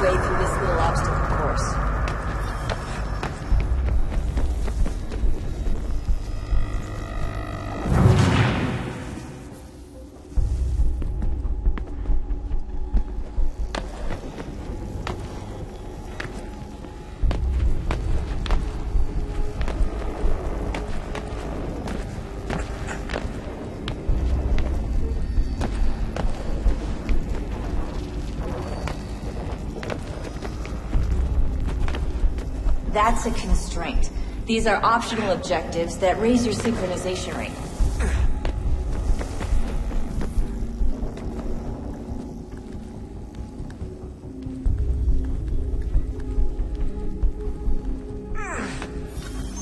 your way through this little obstacle course. That's a constraint. These are optional objectives that raise your synchronization rate.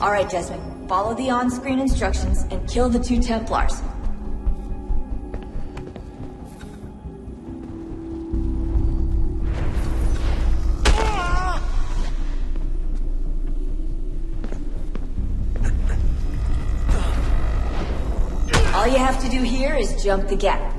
All right, Desmond. Follow the on-screen instructions and kill the 2 Templars. All you have to do here is jump the gap.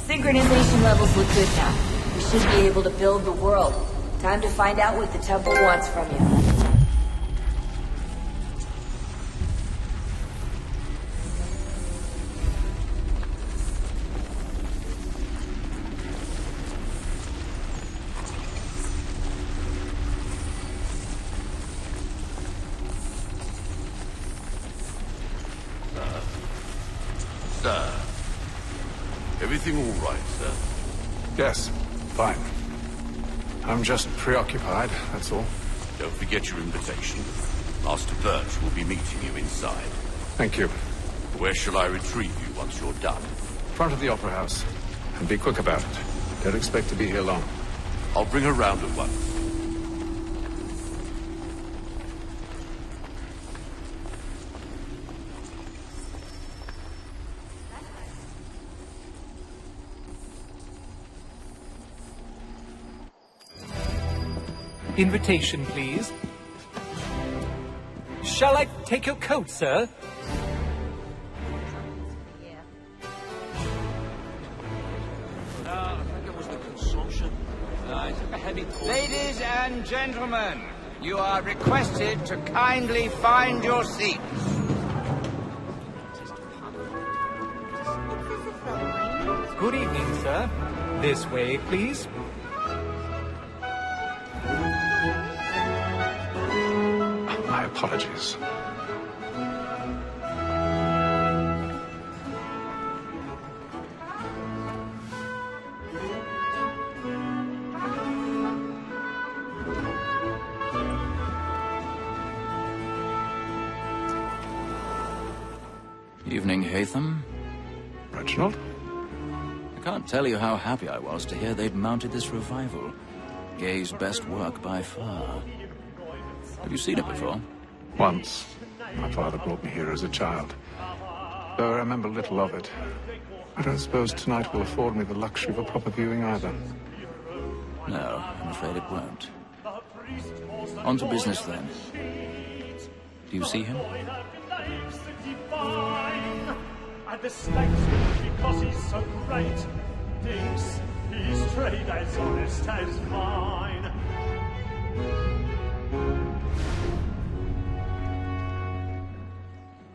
Synchronization levels look good now. We should be able to build the world. Time to find out what the temple wants from you. Sir. Everything all right, sir? Yes, fine. I'm just preoccupied, that's all. Don't forget your invitation. Master Birch will be meeting you inside. Thank you. Where shall I retrieve you once you're done? Front of the Opera House. And be quick about it. Don't expect to be here long. I'll bring her round at once. Invitation, please. Shall I take your coat, sir? I think it was the consumption. I took a heavy cold. Ladies and gentlemen, You are requested to kindly find your seats. Good evening, sir. This way, please. My apologies. Evening, Hatham. Reginald? I can't tell you how happy I was to hear they'd mounted this revival. Gay's best work by far. Have you seen it before? Once. My father brought me here as a child. Though I remember little of it. I don't suppose tonight will afford me the luxury of a proper viewing either. No, I'm afraid it won't. On to business then. Do you see him? And the stakes because he's so great. Thinks his trade as honest as mine.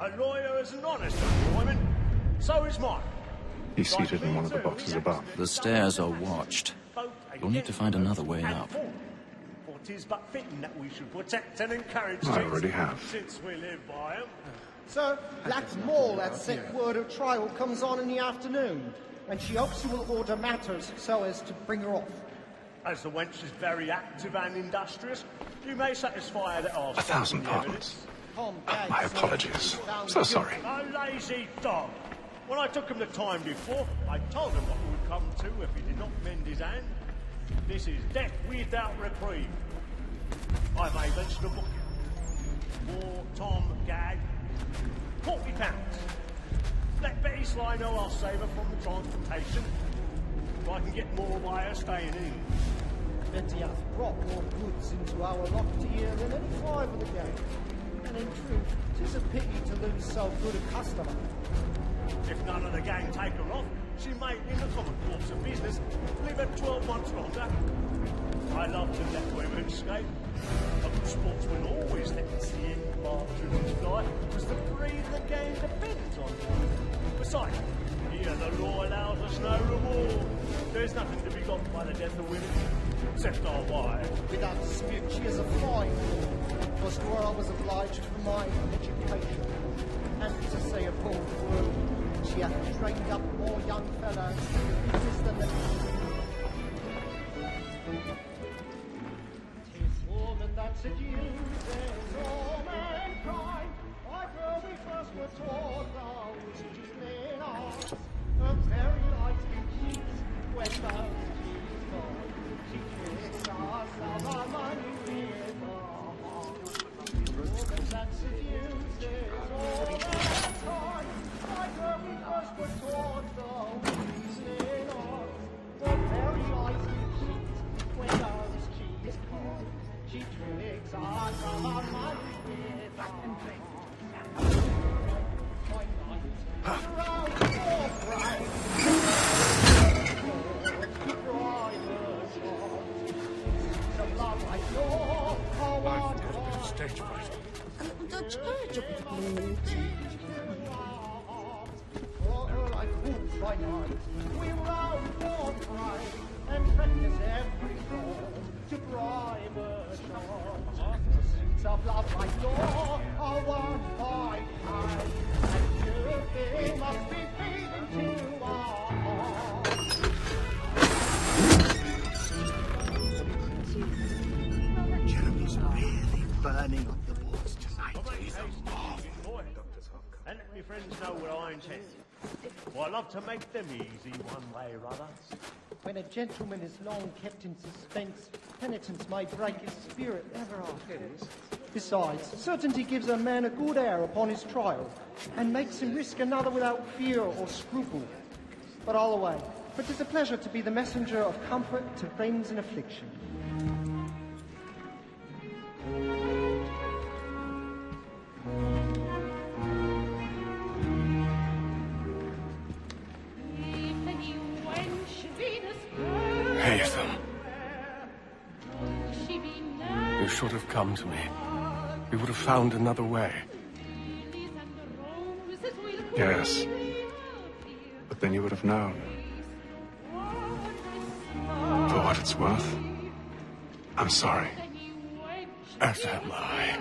A lawyer is an honest employment, so is mine. He's seated in one of the boxes above. The stairs are watched. You'll need to find another way up. For 'tis but fitting that we should protect and encourage I already have. since we live by 'em. Sir, Black's Mall had set word of trial comes on in the afternoon, and she hopes you will order matters so as to bring her off. As the wench is very active and industrious, you may satisfy her that I'll 1,000 pardons. My apologies. So sorry. A lazy dog. When I took him the time before, I told him what would come to if he did not mend his hand. This is death without reprieve. I may venture to book him. War, Tom, Gag, £40. Let Betty Sly know I'll save her from the transportation. If I can get more by her staying in. Betty has brought more goods into our lot here than any five of the gang. And in truth, 'tis a pity to lose so good a customer. If none of the gang take her off, she may, in the common course of business, live her 12 months longer. I love to let women escape. A good sportsman always lets the end barges fly, because the breed of the game depends on it. Besides, here the law allows us no reward. There's nothing to be got by the death of women, except our wives. Without dispute, she is a fine woman, was to her I was obliged for my education. And to say a bold word, she hath trained up more young fellows than the woman that seduces all mankind. Like her we first were taught, thou she's in us. Her very light cheeks, when thou she's gone, she tricks us of our money with her heart. Woman that seduces all mankind. Like her we first were taught, thou she's in us. Her very light cheeks, when thou she's gone. She tricks us of our money with her heart. Round your pride. Some love like your I've got a bit of stage fright. For her like fools by night, we round for pride and practice every fraud to bribe a shot. Some love like your are won by time, and you must be feeding to our hearts. Jeremy's really burning up the boards tonight. He's a marvel. And let me friends know what I intend. Well, I love to make them easy one way or other. When a gentleman is long kept in suspense, penitence may break his spirit ever after. Besides, certainty gives a man a good air upon his trial, and makes him risk another without fear or scruple. But all away, for 'tis a pleasure to be the messenger of comfort to friends in affliction. Hatham. You should have come to me, we would have found another way. Yes. But then you would have known. For what it's worth, I'm sorry. As am I.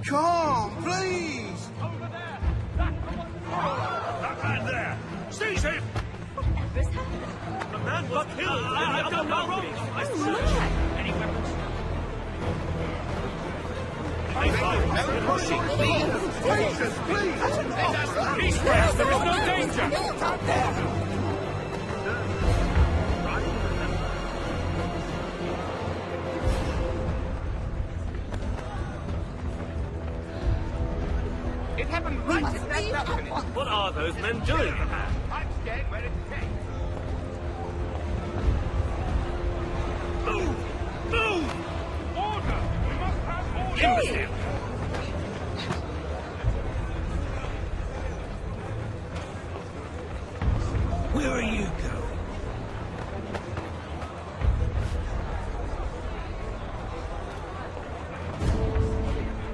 Come, please! That man there! Seize him! The man got killed! I've done no wrong! Any weapons? East west, there is no danger! It happened right at that balcony. What are those men doing? I'm staying where it's safe. Move! Move! Order! We must have order! Imbecile! Where are you going?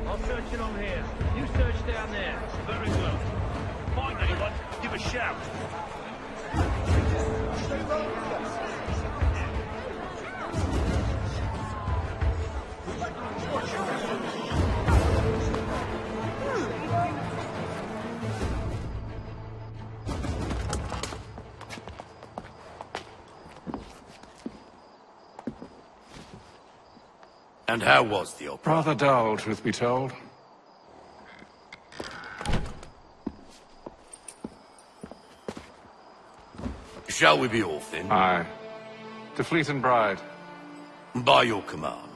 I'll search it on here. You search down there. Very well. Find anyone, give a shout. And how was the opera? Rather dull, truth be told. Shall we be off then? Aye. To Fleet and Bride. By your command.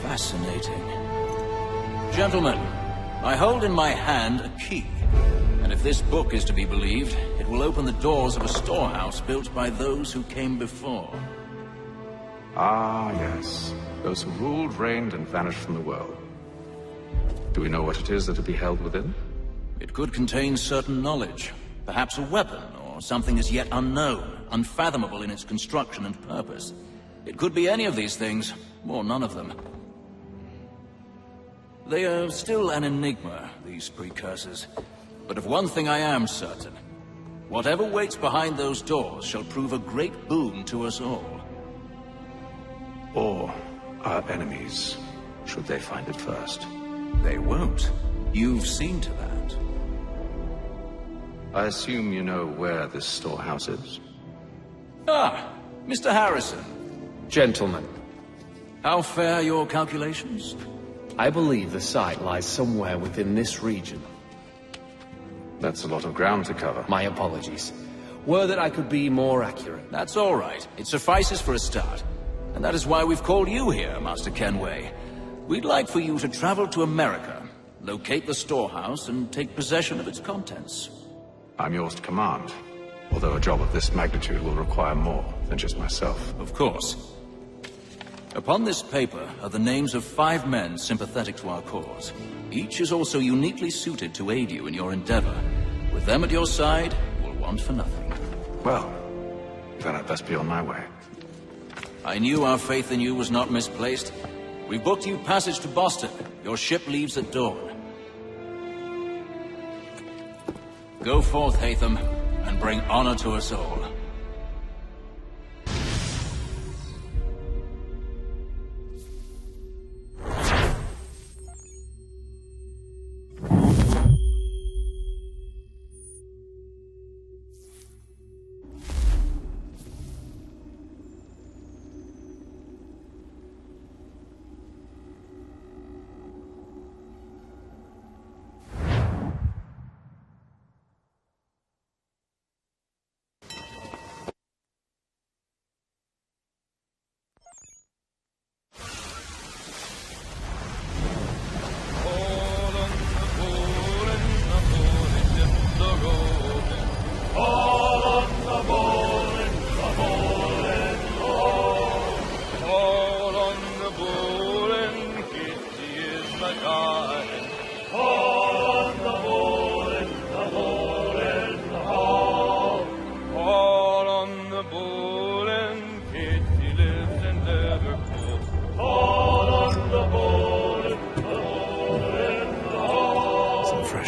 Fascinating. Gentlemen, I hold in my hand a key. And if this book is to be believed, it will open the doors of a storehouse built by those who came before. Ah, yes. Those who ruled, reigned, and vanished from the world. Do we know what it is that will be held within? It could contain certain knowledge. Perhaps a weapon, or something as yet unknown, unfathomable in its construction and purpose. It could be any of these things, or none of them. They are still an enigma, these precursors. But of one thing I am certain. Whatever waits behind those doors shall prove a great boon to us all. Or our enemies, should they find it first. They won't. You've seen to that. I assume you know where this storehouse is? Ah, Mr. Harrison. Gentlemen, How fare your calculations? I believe the site lies somewhere within this region. That's a lot of ground to cover. My apologies. Were that I could be more accurate. That's all right. It suffices for a start. And that is why we've called you here, Master Kenway. We'd like for you to travel to America, locate the storehouse, and take possession of its contents. I'm yours to command, although a job of this magnitude will require more than just myself. Of course. Upon this paper are the names of 5 men sympathetic to our cause. Each is also uniquely suited to aid you in your endeavor. With them at your side, you will want for nothing. Well, then I'd best be on my way. I knew our faith in you was not misplaced. We've booked you passage to Boston. Your ship leaves at dawn. Go forth, Hatham, and bring honor to us all.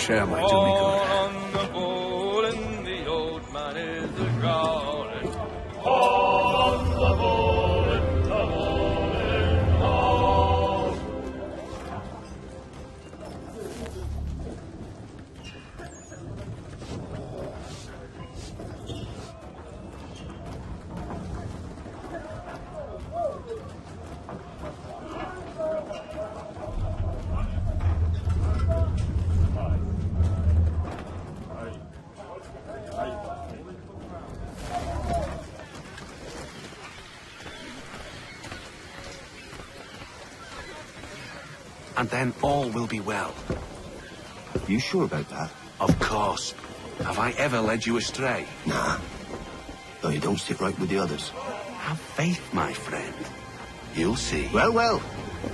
air might do me good. On the ball and the old man is a growling. On the ball and the ball and all. And then all will be well. You sure about that? Of course. Have I ever led you astray? Nah. Though you don't sit right with the others. Have faith, my friend. You'll see. Well, well.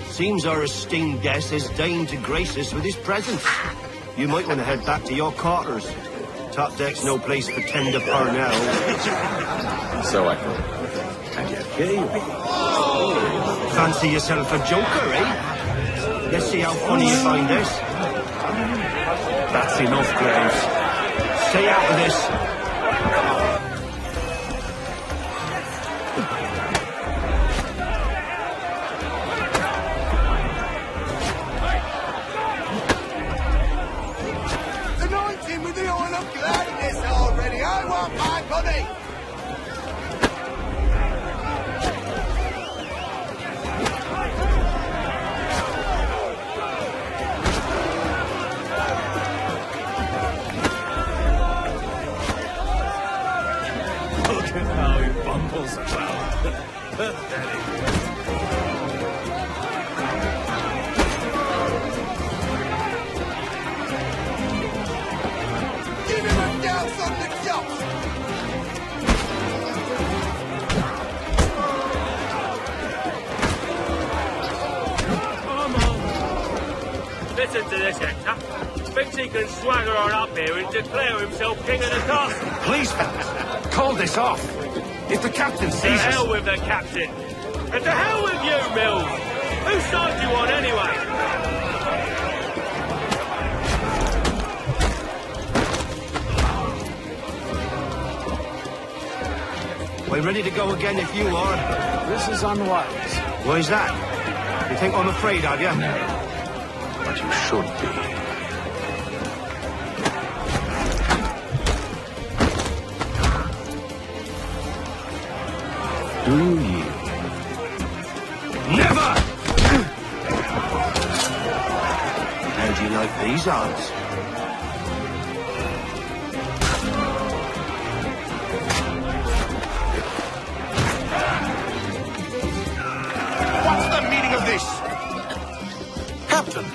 Seems our esteemed guest has deigned to grace us with his presence. You might want to head back to your quarters. Top deck's no place for tender Parnell. So I thought. And yet here you are. Fancy yourself a joker, eh? Let's see how funny you find this. That's enough, Graves. Stay out of this. Anointing with the oil of gladness already. I want my money. Look at how he bumbles about. Give him a douse on the chops. Come on. Listen to this, Hector. Thinks he can swagger on up here and declare himself king of the castle. Please, fellas, call this off. If the captain To sees hell us... with the captain. And to hell with you, Mills. Whose side you on anyway? We're ready to go again if you are. This is unwise. Why's that? You think I'm afraid of you? But you should be. Do you yield? Never! How do you like these odds? What's the meaning of this? Captain!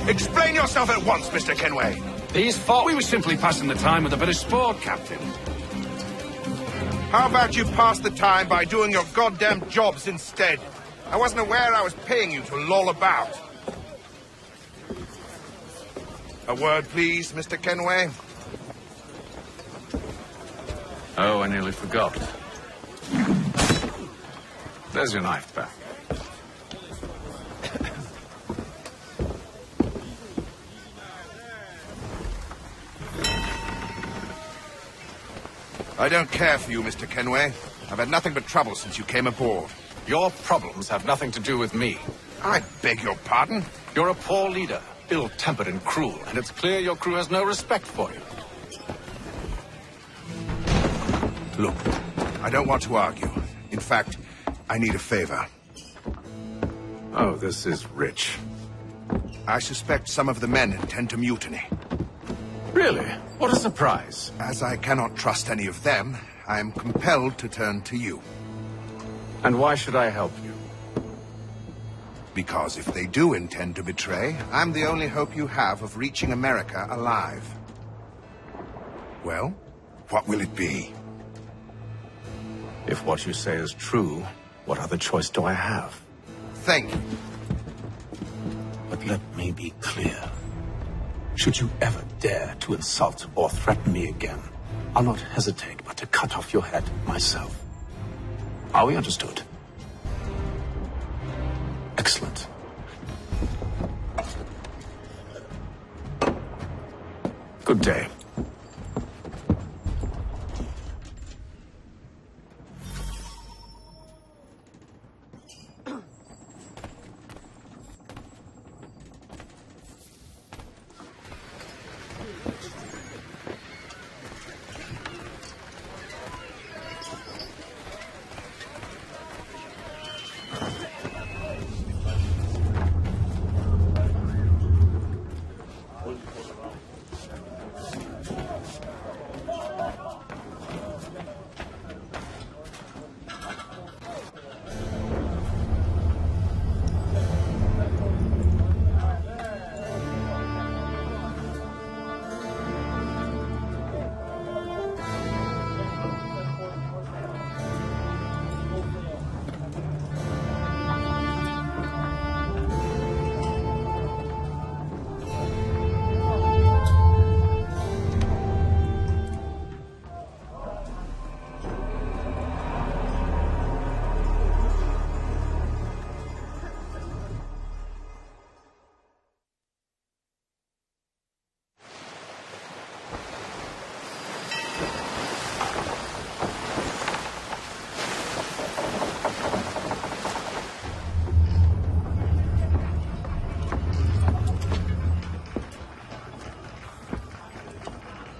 Explain yourself at once, Mr. Kenway. These fought. We were simply passing the time with a bit of sport, Captain. How about you pass the time by doing your goddamn jobs instead? I wasn't aware I was paying you to loll about. A word, please, Mr. Kenway. Oh, I nearly forgot. There's your knife back. I don't care for you, Mr. Kenway. I've had nothing but trouble since you came aboard. Your problems have nothing to do with me. I beg your pardon? You're a poor leader, ill-tempered and cruel, and it's clear your crew has no respect for you. Look, I don't want to argue. In fact, I need a favor. Oh, this is rich. I suspect some of the men intend to mutiny. Really? What a surprise. As I cannot trust any of them, I am compelled to turn to you. And why should I help you? Because if they do intend to betray, I'm the only hope you have of reaching America alive. Well, what will it be? If what you say is true, what other choice do I have? Thank you. But let me be clear. Should you ever dare to insult or threaten me again, I'll not hesitate but to cut off your head myself. Are we understood? Excellent. day.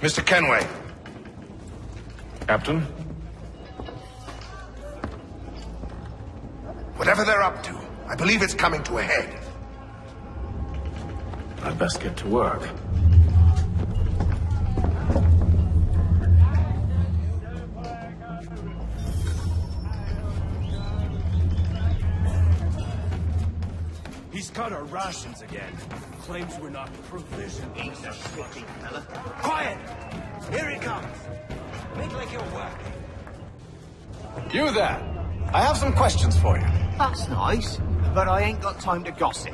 Mr. Kenway. Captain? Whatever they're up to, I believe it's coming to a head. I'd best get to work. He's cut our rations again. Claims we're not provisioned. He's a shifty fella. Quiet! Here he comes! Make like you're working. You there! I have some questions for you. That's nice, but I ain't got time to gossip.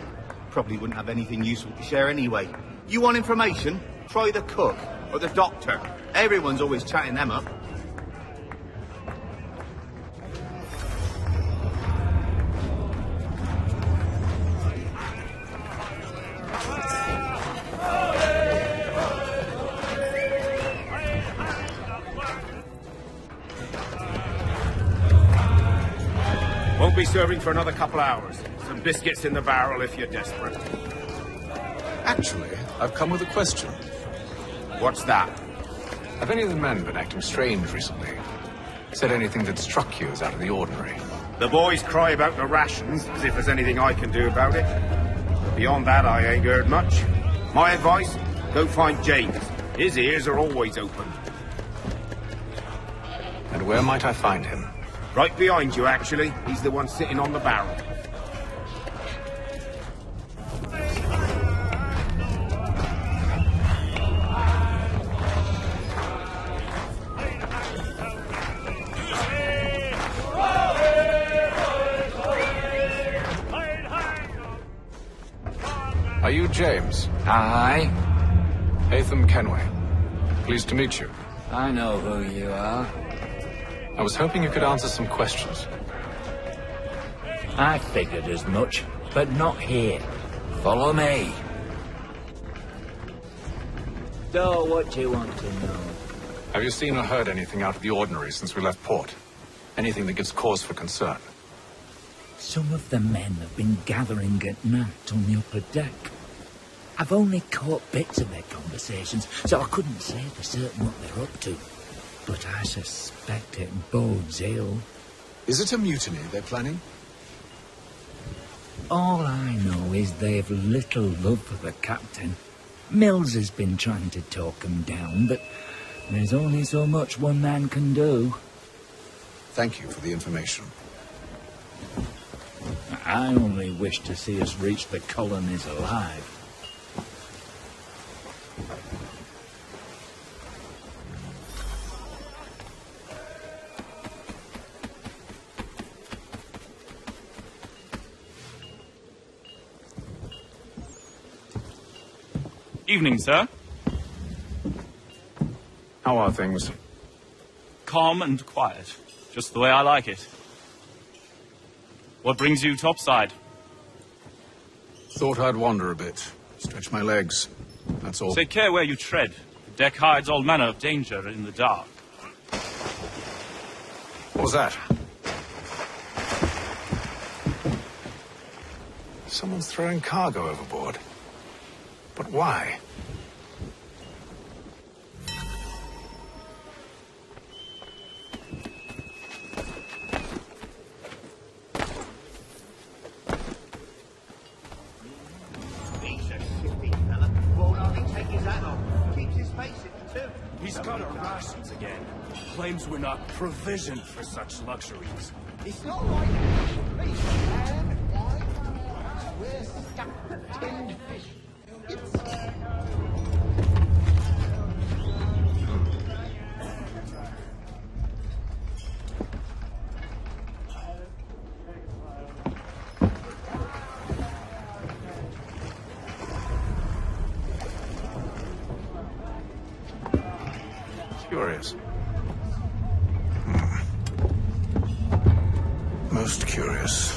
Probably wouldn't have anything useful to share anyway. You want information? Try the cook or the doctor. Everyone's always chatting them up. Won't be serving for another couple hours. Some biscuits in the barrel if you're desperate. Actually, I've come with a question. What's that? Have any of the men been acting strange recently? Said anything that struck you as out of the ordinary? The boys cry about the rations, as if there's anything I can do about it. But beyond that, I ain't heard much. My advice, go find James. His ears are always open. And where might I find him? Right behind you, actually. He's the one sitting on the barrel. Are you James? Aye. Haytham Kenway. Pleased to meet you. I know who you are. I was hoping you could answer some questions. I figured as much, but not here. Follow me. So, what do you want to know? Have you seen or heard anything out of the ordinary since we left port? Anything that gives cause for concern? Some of the men have been gathering at night on the upper deck. I've only caught bits of their conversations, so I couldn't say for certain what they're up to. But I suspect it bodes ill. Is it a mutiny they're planning? All I know is they've little love for the captain. Mills has been trying to talk him down, but there's only so much one man can do. Thank you for the information. I only wish to see us reach the colonies alive. Evening, sir. How are things? Calm and quiet. Just the way I like it. What brings you topside? Thought I'd wander a bit. Stretch my legs. That's all. Take care where you tread. Could Deck hides all manner of danger in the dark. What was that? Someone's throwing cargo overboard. But why? He's a shifty fella. Won't hardly take his hat off. Keeps his face in too. He's got our rations again. Claims we're not provisioned for such luxuries. It's not like please, man. Why? We're stuck with tinned fish. Curious. Most curious.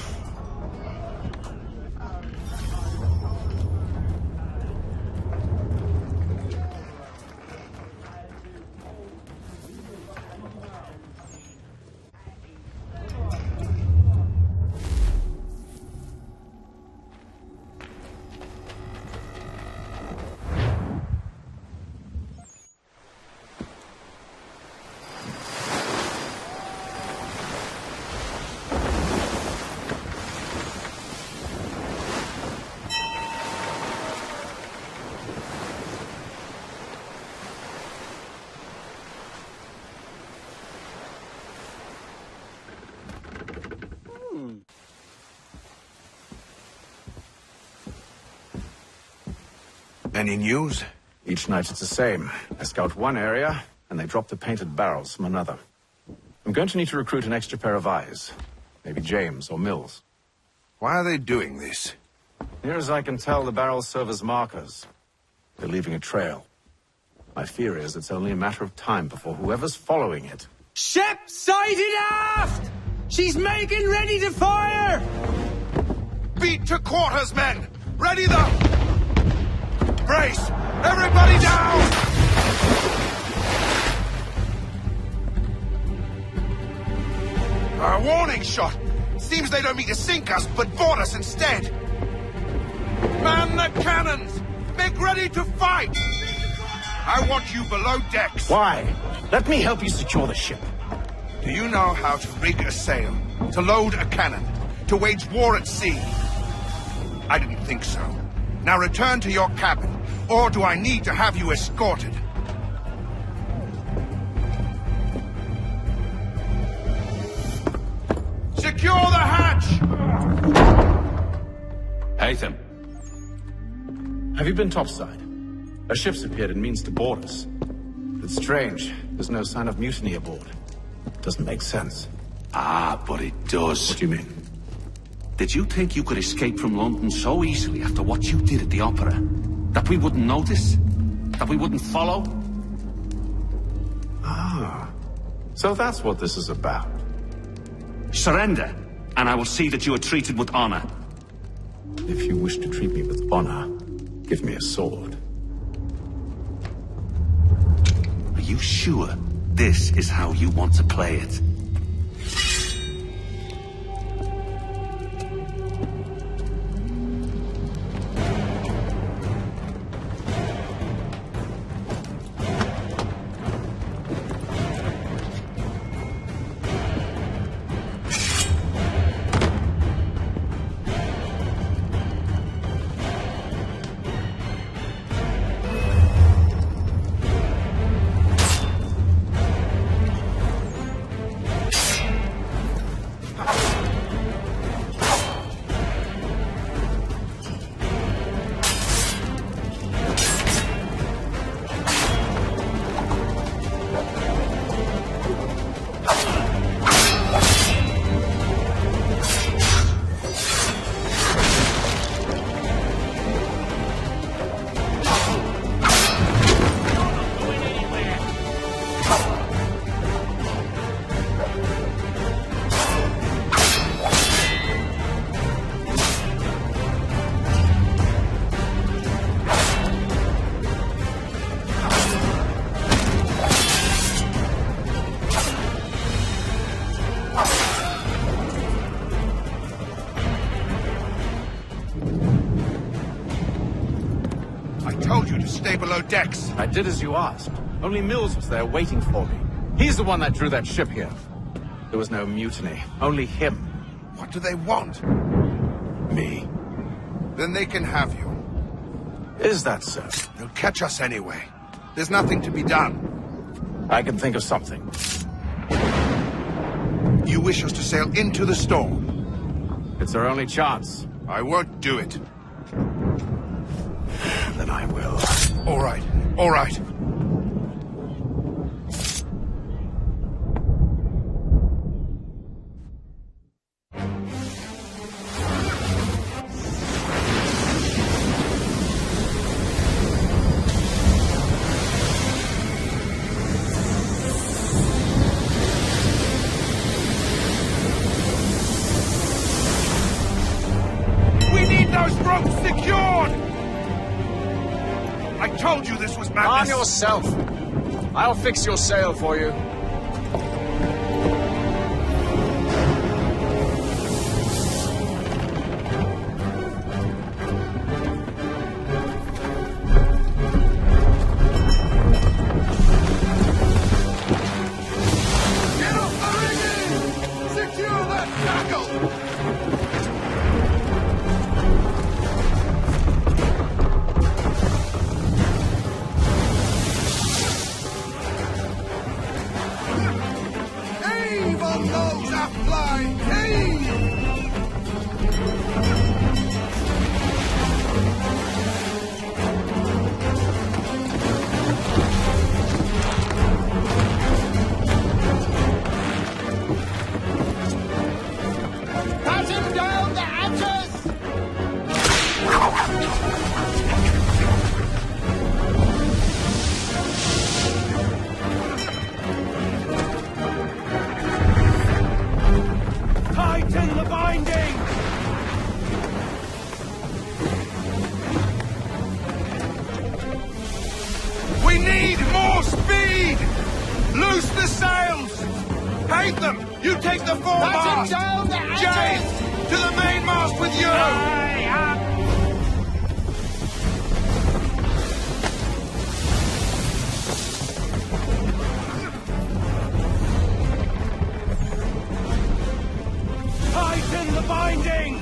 Any news? Each night it's the same. I scout one area, and they drop the painted barrels from another. I'm going to need to recruit an extra pair of eyes. Maybe James or Mills. Why are they doing this? Near as I can tell, the barrels serve as markers. They're leaving a trail. My fear is it's only a matter of time before whoever's following it... Ship sighted aft! She's making ready to fire! Beat to quarters, men! Ready the... Brace! Everybody down! A warning shot! Seems they don't mean to sink us, but board us instead! Man the cannons! Make ready to fight! I want you below decks! Why? Let me help you secure the ship. Do you know how to rig a sail? To load a cannon? To wage war at sea? I didn't think so. Now return to your cabin, or do I need to have you escorted? Secure the hatch! Haytham. Have you been topside? A ship's appeared and means to board us. It's strange. There's no sign of mutiny aboard. Doesn't make sense. Ah, but it does. What do you mean? Did you think you could escape from London so easily after what you did at the opera? That we wouldn't notice? That we wouldn't follow? Ah. So that's what this is about. Surrender, and I will see that you are treated with honor. If you wish to treat me with honor, give me a sword. Are you sure this is how you want to play it? stay below decks. I did as you asked. Only Mills was there waiting for me. He's the one that drew that ship here. There was no mutiny, only him. What do they want? Me. Then they can have you. Is that so? They'll catch us anyway. There's nothing to be done. I can think of something. You wish us to sail into the storm? It's our only chance. I won't do it. Then I will. All right, all right. Those ropes secured! I told you this was madness! Arm yourself! I'll fix your sail for you. Get off the rigging! Secure that tackle! Tighten the binding! We need more speed! Loose the sails! Hate them! You take the foremast! James, to the mainmast with you! Tighten the bindings!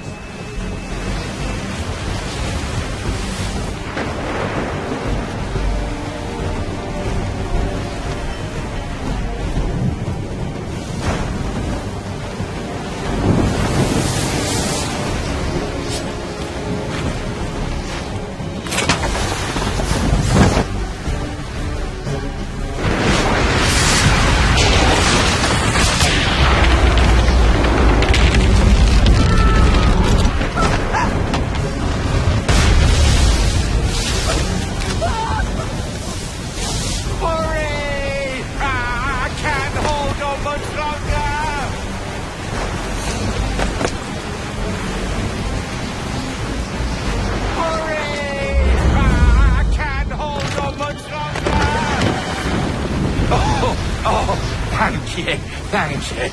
Thank you.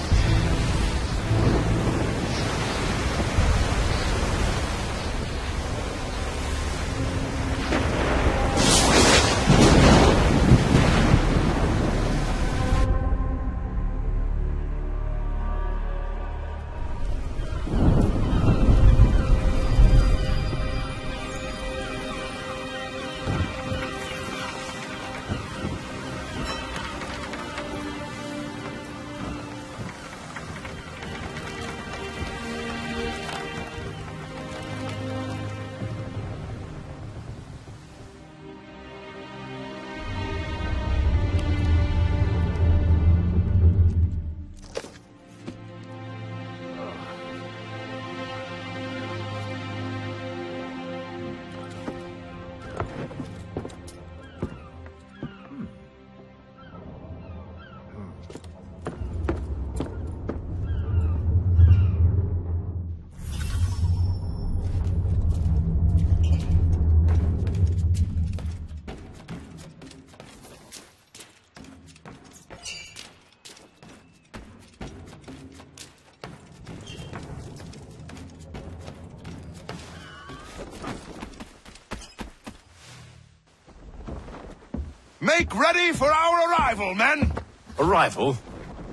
Make ready for our arrival, men! Arrival?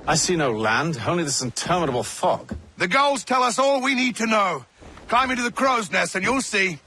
I see no land, only this interminable fog. The gulls tell us all we need to know. Climb into the crow's nest and you'll see.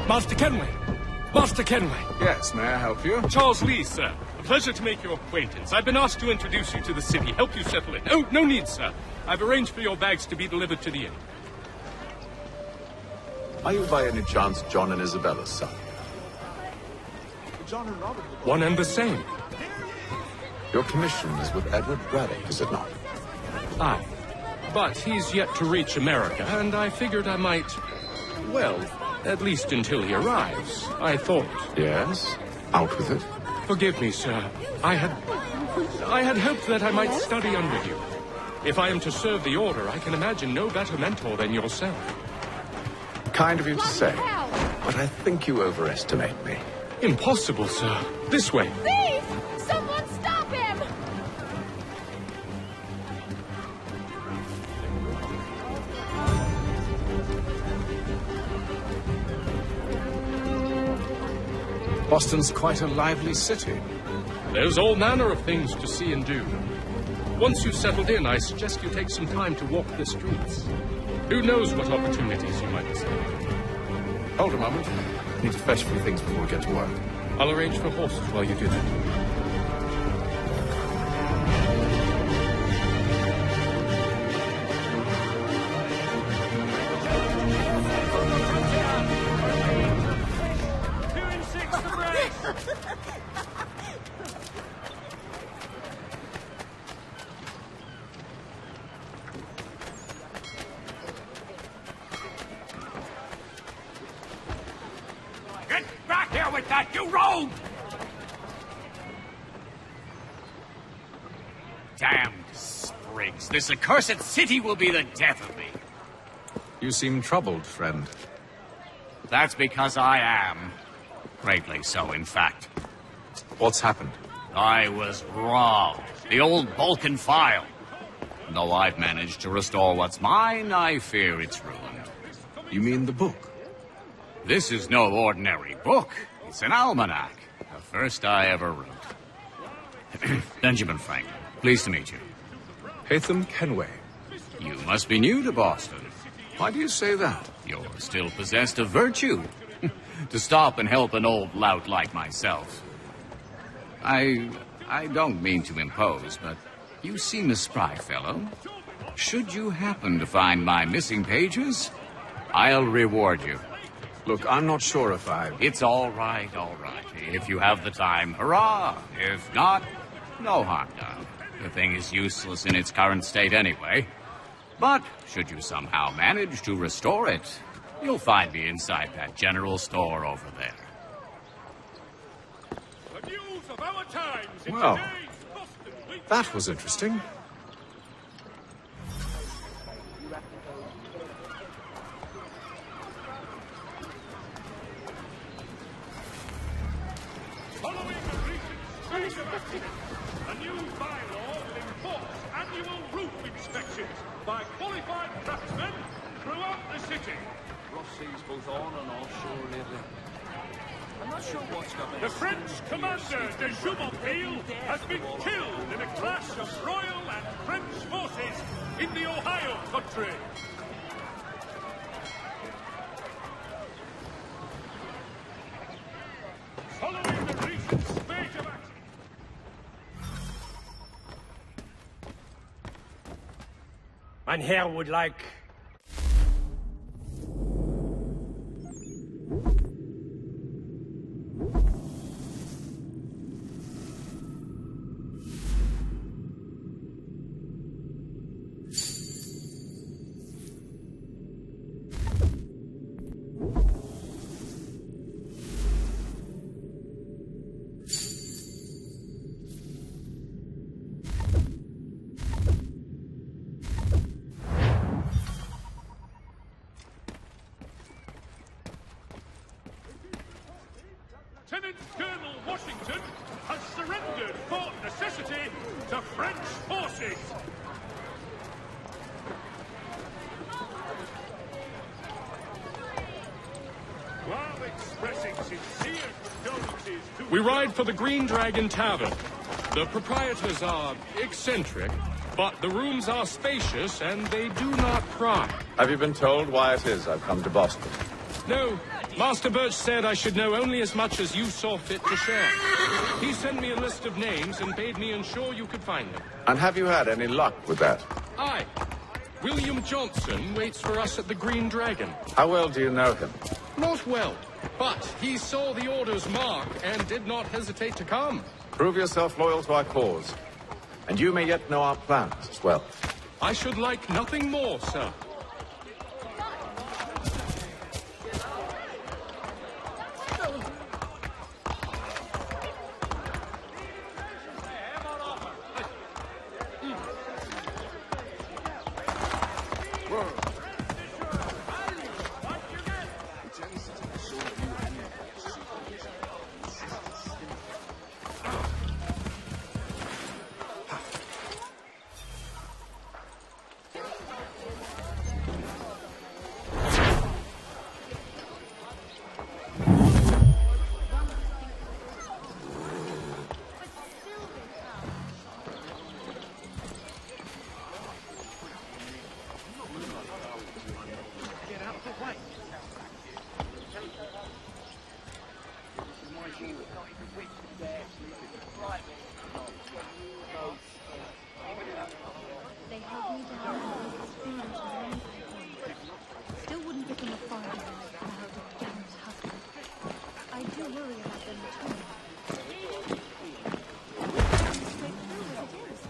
Master Kenway! Master Kenway! Yes, may I help you? Charles Lee, sir. A pleasure to make your acquaintance. I've been asked to introduce you to the city, help you settle in. Oh, no need, sir. I've arranged for your bags to be delivered to the inn. Are you by any chance John and Isabella's son? One and the same. Your commission is with Edward Braddock, is it not? Aye. But he's yet to reach America, and I figured I might... well, at least until he arrives, I thought. Yes? Out with it. Forgive me, sir. I had hoped that I might study under you. If I am to serve the Order, I can imagine no better mentor than yourself. Kind of you to say, but I think you overestimate me. Impossible, sir. This way. Thief! Someone stop him! Boston's quite a lively city. There's all manner of things to see and do. Once you've settled in, I suggest you take some time to walk the streets. Who knows what opportunities you might discover. Hold a moment. I need to fetch a few things before we get to work. I'll arrange for horses while you do that. Get back here with that, you rogue! Damned sprigs. This accursed city will be the death of me. You seem troubled, friend. That's because I am. Greatly so, in fact. What's happened? I was robbed. The old Vulcan file. Though I've managed to restore what's mine, I fear it's ruined. You mean the book? This is no ordinary book. It's an almanac. The first I ever wrote. Benjamin Franklin, pleased to meet you. Haytham Kenway. You must be new to Boston. Why do you say that? You're still possessed of virtue. to stop and help an old lout like myself. I don't mean to impose, but you seem a spry fellow. Should you happen to find my missing pages, I'll reward you. Look, I'm not sure if I... It's all right, all right. If you have the time, hurrah! If not, no harm done. The thing is useless in its current state anyway. But should you somehow manage to restore it, you'll find me inside that general store over there. The news of our times in Well, today's Boston Week. that was interesting. Following a recent spate of accidents, a new bylaw will enforce annual roof inspections by qualified craftsmen throughout the city. Rough seas both on and offshore lately. I'm not sure what's got The French commander de Jumonville has been killed in a clash of Royal and French forces in the Ohio country. Following the recent spate of accidents. Mein Herr would like... Lieutenant Colonel Washington has surrendered Fort Necessity to French forces. While expressing sincere condolences to... We ride for the Green Dragon Tavern. The proprietors are eccentric, but the rooms are spacious and they do not pry. Have you been told why it is I've come to Boston? No, Master Birch said I should know only as much as you saw fit to share. He sent me a list of names and bade me ensure you could find them. And have you had any luck with that? Aye. William Johnson waits for us at the Green Dragon. How well do you know him? Not well, but he saw the order's mark and did not hesitate to come. Prove yourself loyal to our cause. And you may yet know our plans as well. I should like nothing more, sir. They held me down and this food was running home. Still wouldn't give them a fire when I held a damned husband. I do worry about them returning. Straight through as it is.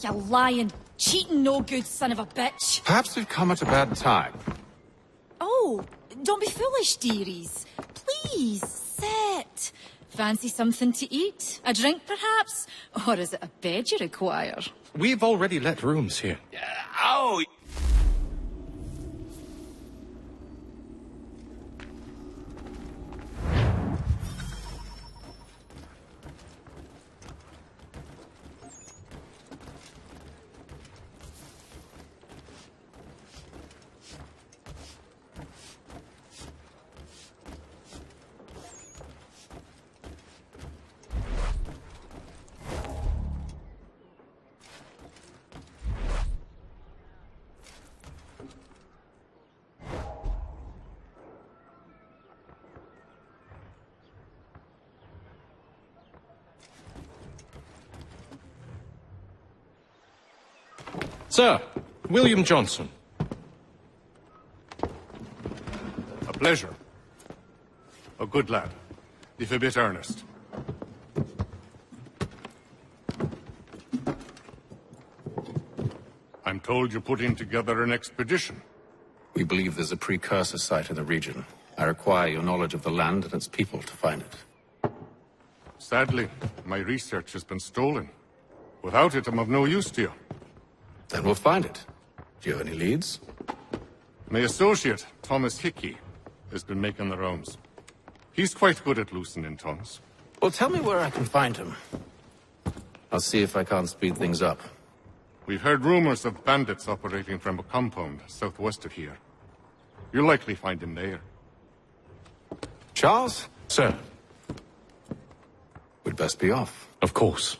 You lying, cheating, no good son of a bitch. Perhaps we've come at a bad time. Oh, don't be foolish, dearies. Please, sit. Fancy something to eat? A drink, perhaps? Or is it a bed you require? We've already let rooms here. Oh! Sir, William Johnson. A pleasure. A good lad, if a bit earnest. I'm told you're putting together an expedition. We believe there's a precursor site in the region. I require your knowledge of the land and its people to find it. Sadly, my research has been stolen. Without it, I'm of no use to you. Then we'll find it. Do you have any leads? My associate, Thomas Hickey, has been making the rounds. He's quite good at loosening tongues. Well, tell me where I can find him. I'll see if I can't speed things up. We've heard rumors of bandits operating from a compound southwest of here. You'll likely find him there. Charles? Sir. We'd best be off. Of course.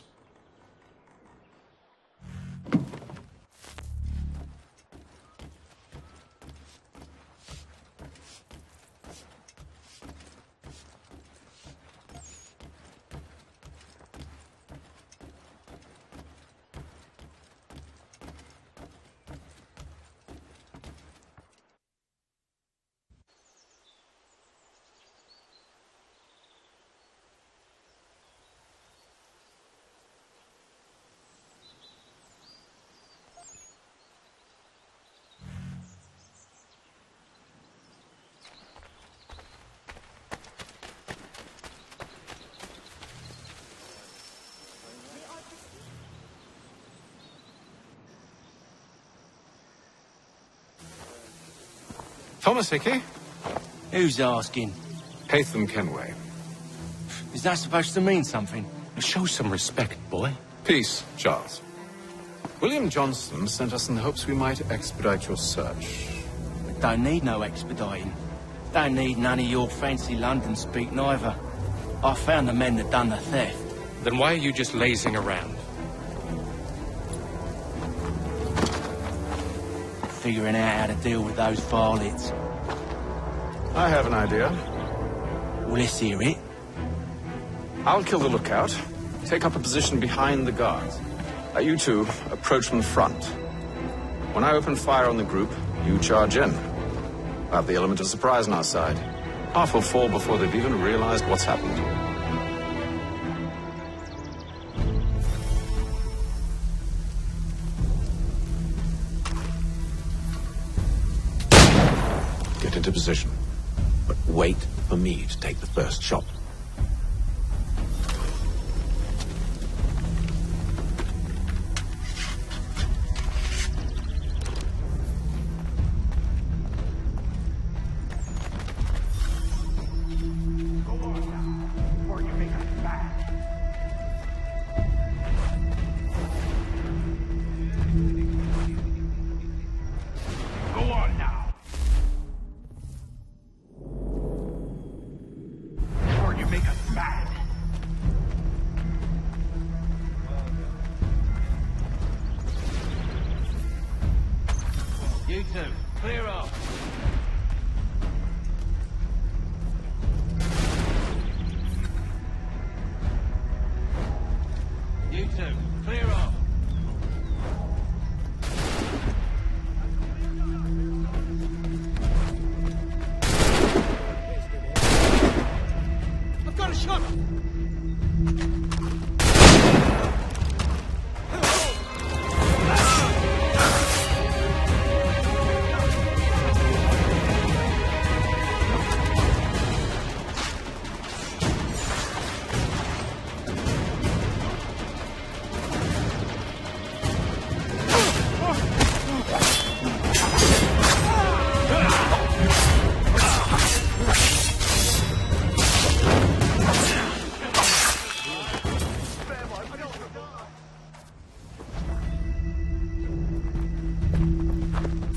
Thomas Hickey? Who's asking? Haytham Kenway. Is that supposed to mean something? Show some respect, boy. Peace, Charles. William Johnson sent us in the hopes we might expedite your search. We don't need no expediting. Don't need none of your fancy London speak neither. I found the men that done the theft. Then why are you just lazing around? Figuring out how to deal with those varlets. I have an idea. Well, let's hear it. I'll kill the lookout. Take up a position behind the guards. You two approach from the front. When I open fire on the group, you charge in. We'll have the element of surprise on our side. Half will fall before they've even realized what's happened. Get into position. But wait for me to take the first shot. You two, clear off. You two, clear off. I've got a shot!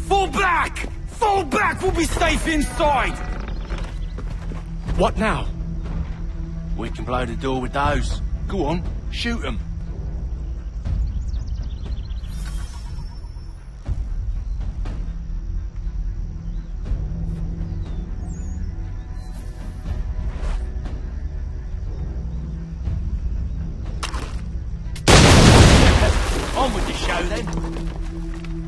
Fall back! We'll be safe inside! What now? We can blow the door with those. Go on, shoot them. On with the show then.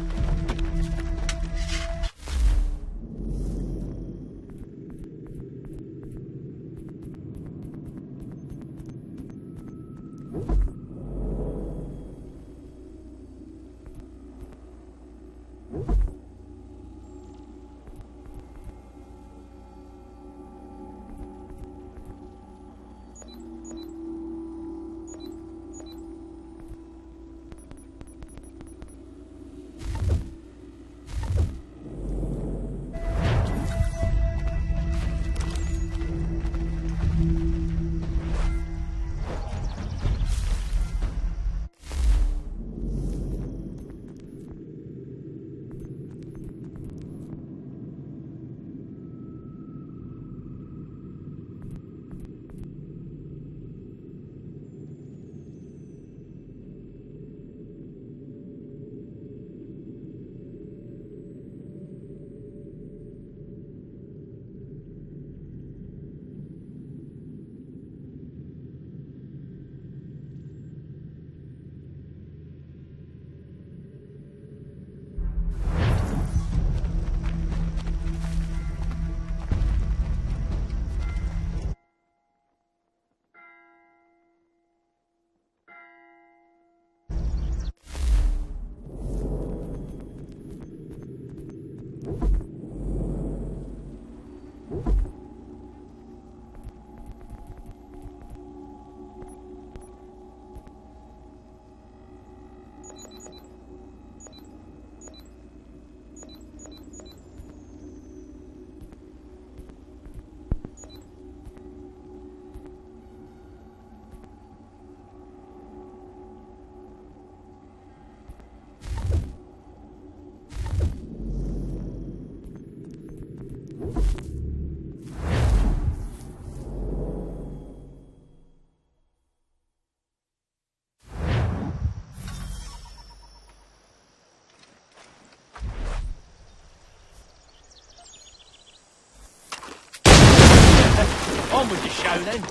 On with the show, then.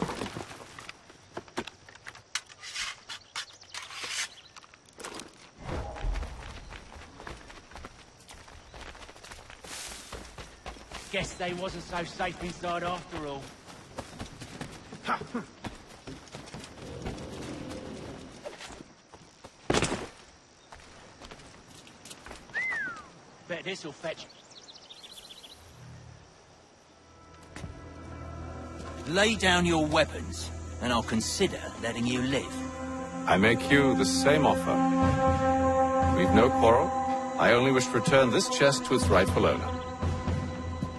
Guess they wasn't so safe inside after all. Bet this'll fetch. Lay down your weapons, and I'll consider letting you live. I make you the same offer. We've no quarrel. I only wish to return this chest to its rightful owner.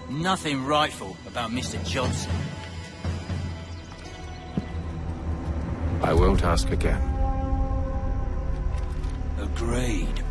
Nothing rightful about Mr. Johnson. I won't ask again. Agreed.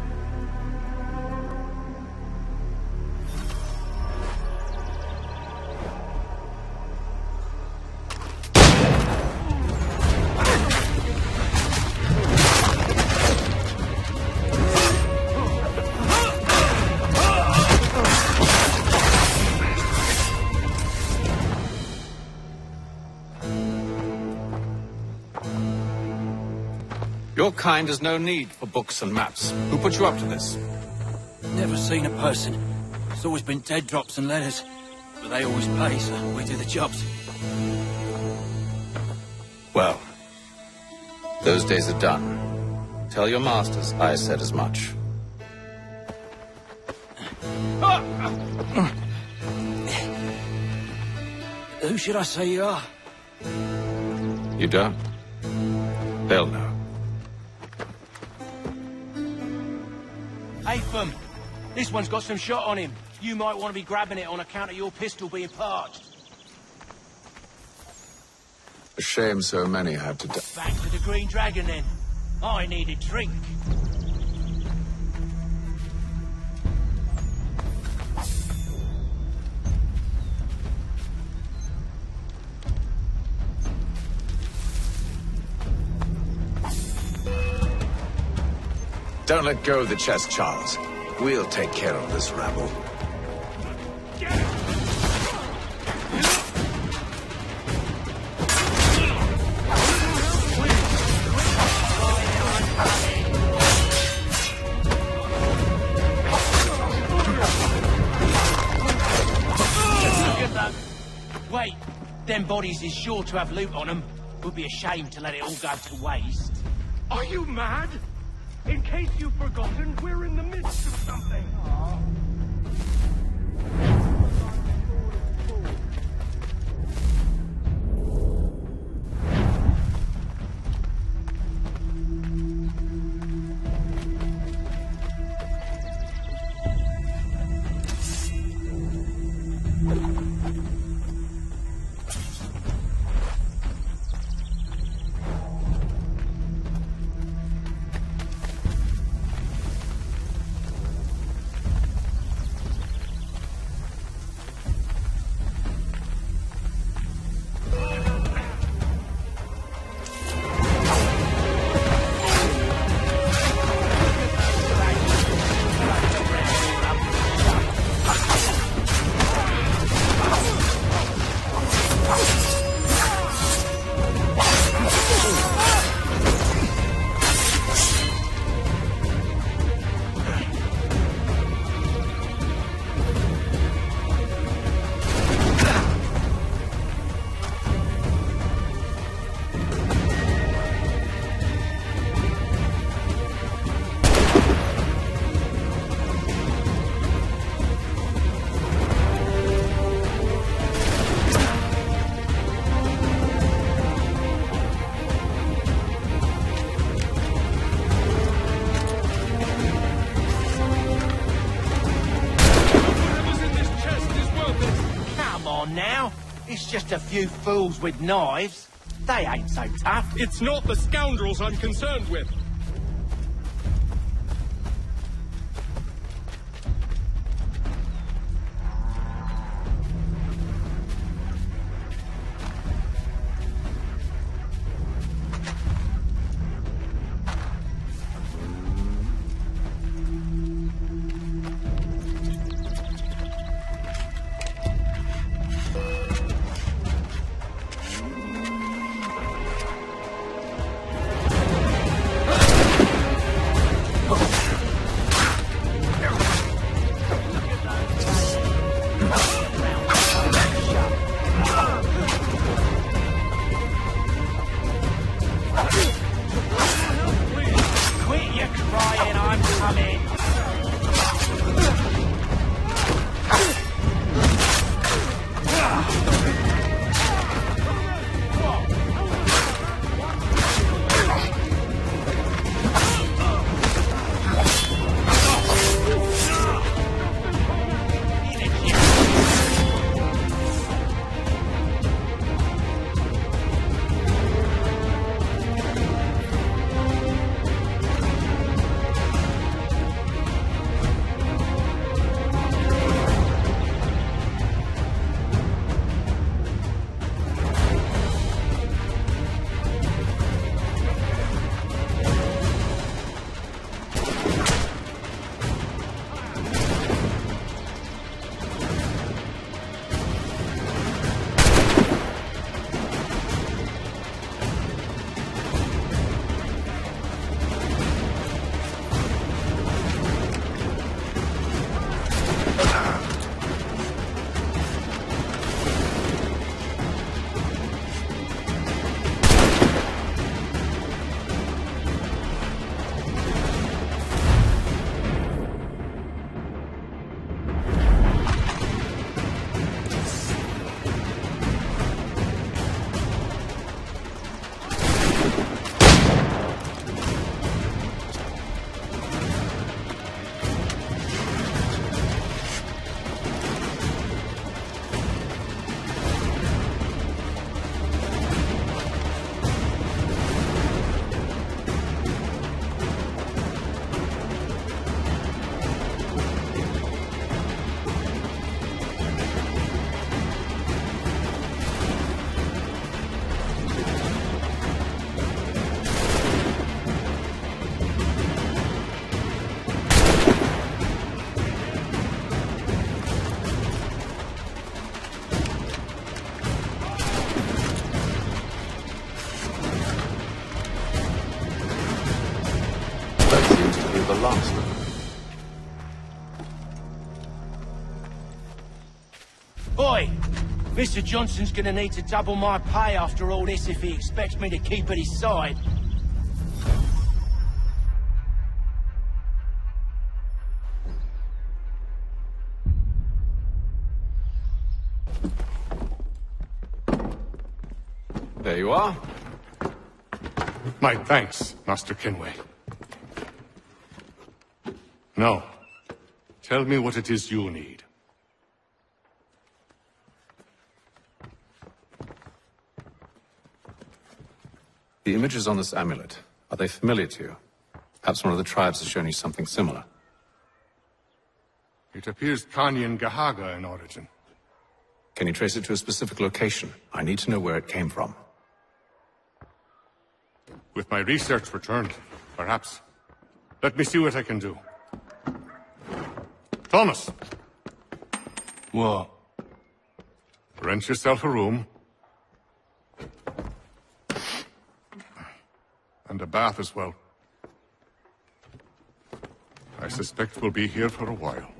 Your kind has no need for books and maps. Who put you up to this? Never seen a person. It's always been dead drops and letters. But they always pay, so we do the jobs. Well, those days are done. Tell your masters I said as much. Who should I say you are? You don't? They'll know. Haytham, this one's got some shot on him. You might want to be grabbing it on account of your pistol being parched. A shame so many had to die. Back to the Green Dragon, then. I need a drink. Don't let go of the chest, Charles. We'll take care of this rabble. Wait, them bodies is sure to have loot on them. Would be a shame to let it all go to waste. Are you mad? In case you've forgotten, we're in the midst of something. It's just a few fools with knives. They ain't so tough. It's not the scoundrels I'm concerned with. The last of them. Oi! Mr. Johnson's gonna need to double my pay after all this if he expects me to keep at his side. There you are. My thanks, Master Kenway. Now, tell me what it is you need. The images on this amulet, are they familiar to you? Perhaps one of the tribes has shown you something similar. It appears Kanyan Gahaga in origin. Can you trace it to a specific location? I need to know where it came from. With my research returned, perhaps. Let me see what I can do. Thomas! What? Rent yourself a room. And a bath as well. I suspect we'll be here for a while.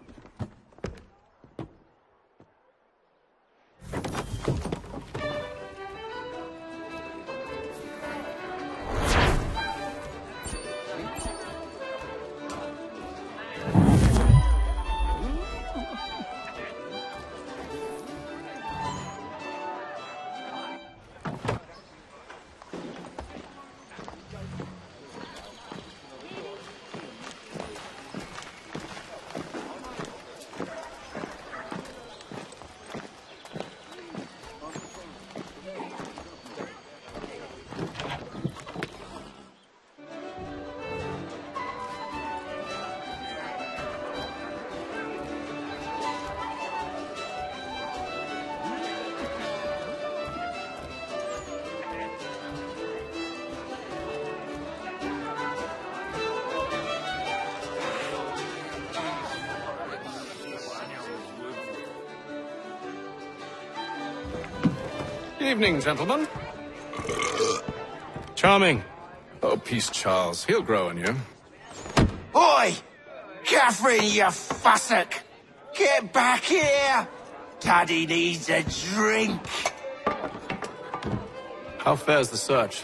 Evening, gentlemen. Charming. Oh, peace, Charles. He'll grow on you. Oi! Catherine, you fussock! Get back here! Daddy needs a drink! How fares the search?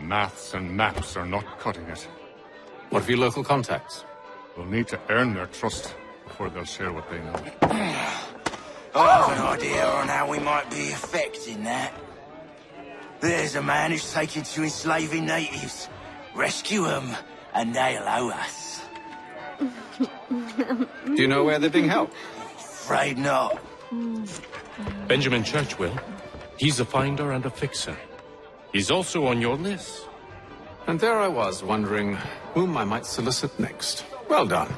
Maths and maps are not cutting it. What of your local contacts? We'll need to earn their trust before they'll share what they know. I have an idea on how we might be affecting that. There's a man who's taken to enslaving natives. Rescue them, and they'll owe us. Do you know where they're being held? Afraid not. Benjamin Churchwill. He's a finder and a fixer. He's also on your list. And there I was, wondering whom I might solicit next. Well done.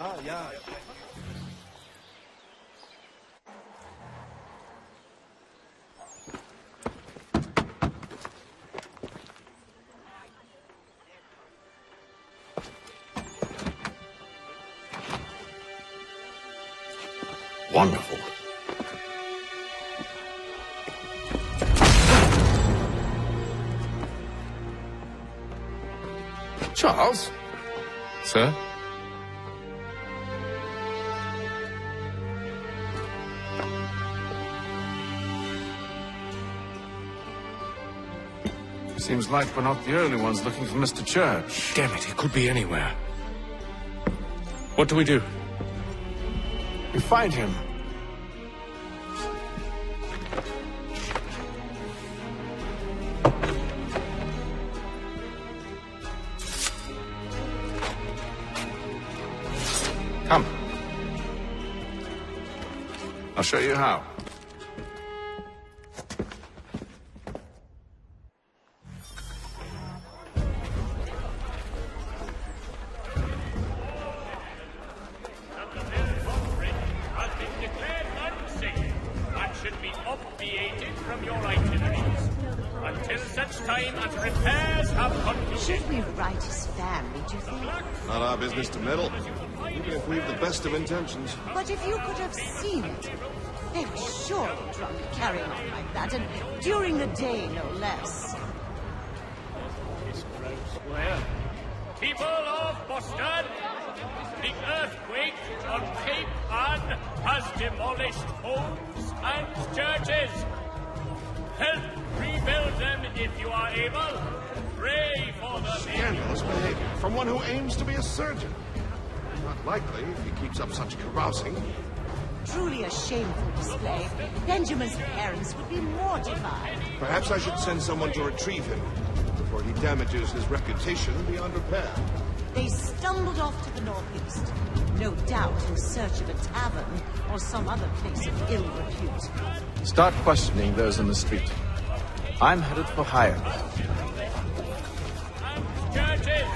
Oh, yeah. Wonderful. Charles? Sir? Seems like we're not the only ones looking for Mr. Church. Damn it, he could be anywhere. What do we do? We find him. Come. I'll show you how. Should we right his family, do you think? Not our business to meddle, even if we've the best of intentions. But if you could have seen it, they were surely drunk carrying on like that, and during the day, no less. People of Boston, the earthquake on Cape Ann has demolished homes and churches. Help rebuild them if you are able. Pray for them. Scandalous behavior from one who aims to be a surgeon. Not likely if he keeps up such carousing. Truly a shameful display. Benjamin's parents would be mortified. Perhaps I should send someone to retrieve him before he damages his reputation beyond repair. They stumbled off to the northeast, no doubt in search of a tavern or some other place of ill repute. Start questioning those in the street. I'm headed for hire. Churches!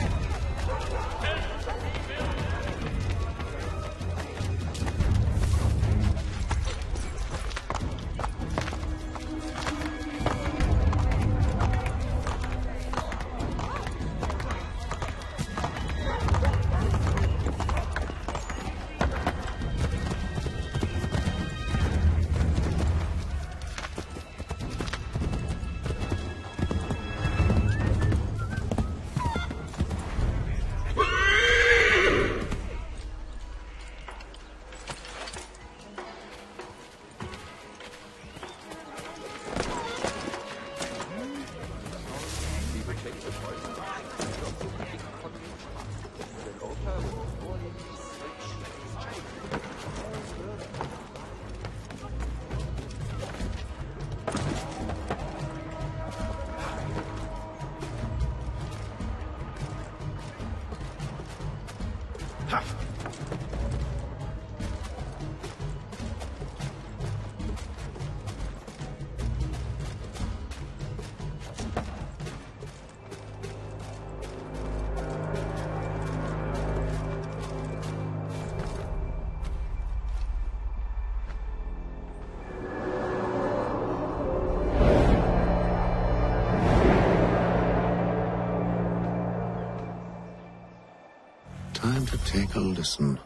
Time to take a listen.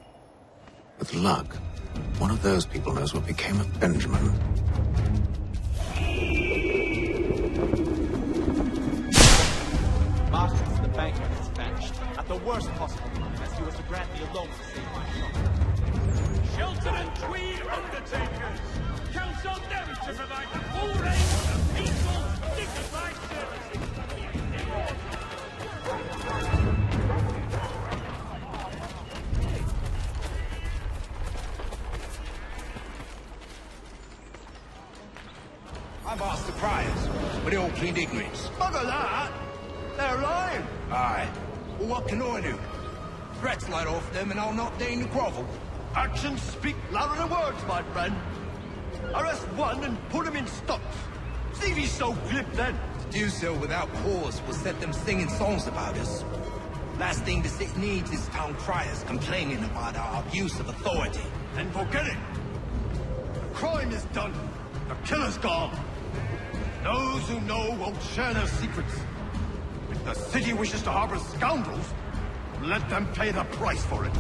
With luck, one of those people knows what became of Benjamin. Martians, the banker has vanished. At the worst possible time, as you were to grant me a loan to save my shop. Shelton and Tweed Undertakers! Counts on them to provide the full range of peaceful, dignified services. I'm Master Priors, but they all plead ignorance. Bugger that! They're lying! Aye. Well, what can I do? Threats light off them and I'll not deign to grovel. Actions speak louder than words, my friend. Arrest one and put him in stocks. See if he's so glib then. To do so without cause will set them singing songs about us. Last thing the city needs is town criers complaining about our abuse of authority. Then forget it. The crime is done. The killer's gone. Those who know won't share their secrets. If the city wishes to harbor scoundrels, let them pay the price for it.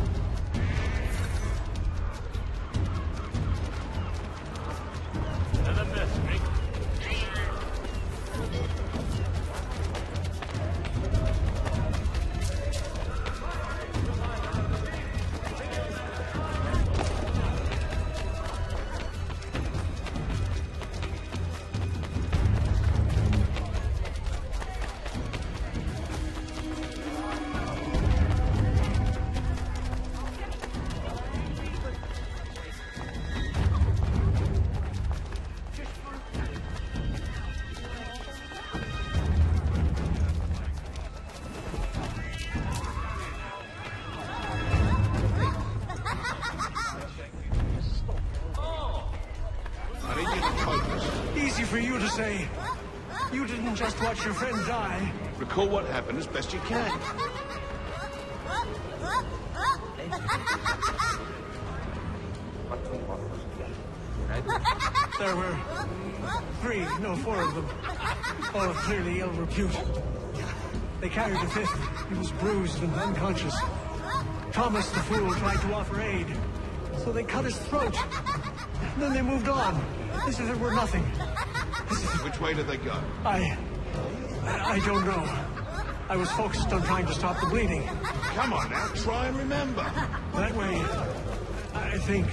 Easy for you to say. You didn't just watch your friend die. Recall what happened as best you can. There were four of them. All clearly ill repute. They carried the fifth. He was bruised and unconscious. Thomas the fool tried to offer aid, so they cut his throat. And then they moved on, as if it were nothing. Which way did they go? I don't know. I was focused on trying to stop the bleeding. Come on now, try and remember. That way, I think.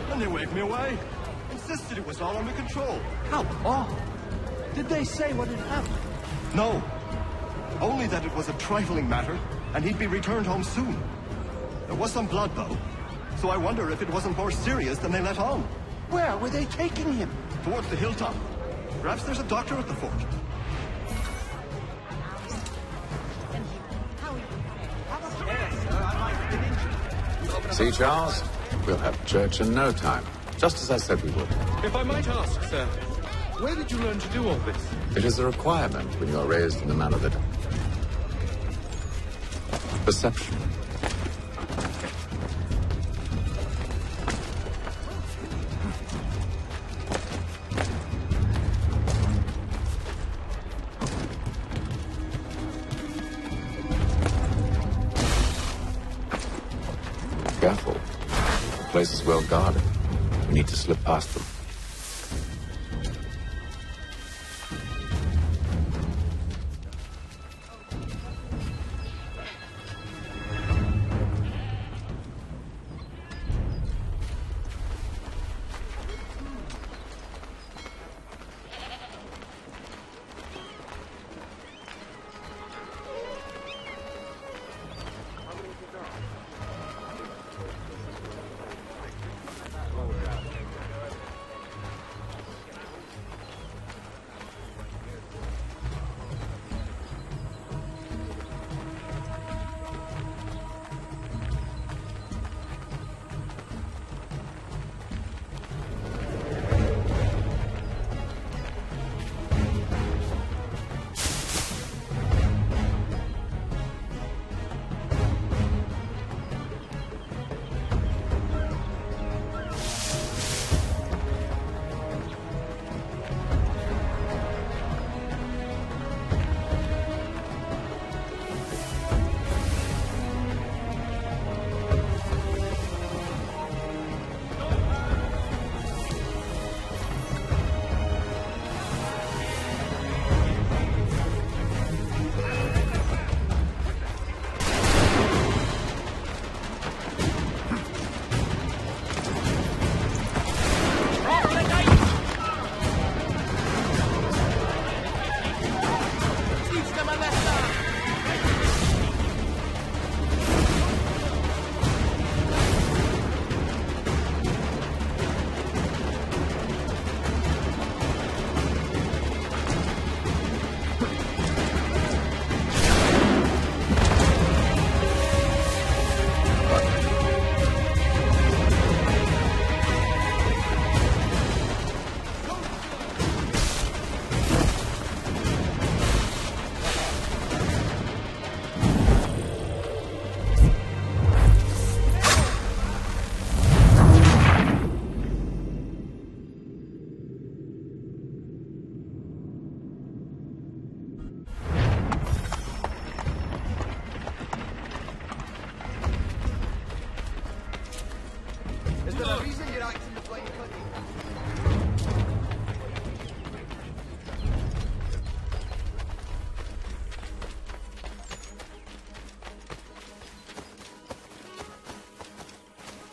And they waved me away. Insisted it was all under control. How odd. Did they say what had happened? No. Only that it was a trifling matter, and he'd be returned home soon. There was some blood, though. So I wonder if it wasn't more serious than they let on. Where were they taking him? Towards the hilltop. Perhaps there's a doctor at the fort. See, Charles? We'll have church in no time, just as I said we would. If I might ask, sir, where did you learn to do all this? It is a requirement when you are raised in the manner that... Perception. Careful. The place is well guarded. We need to slip past them.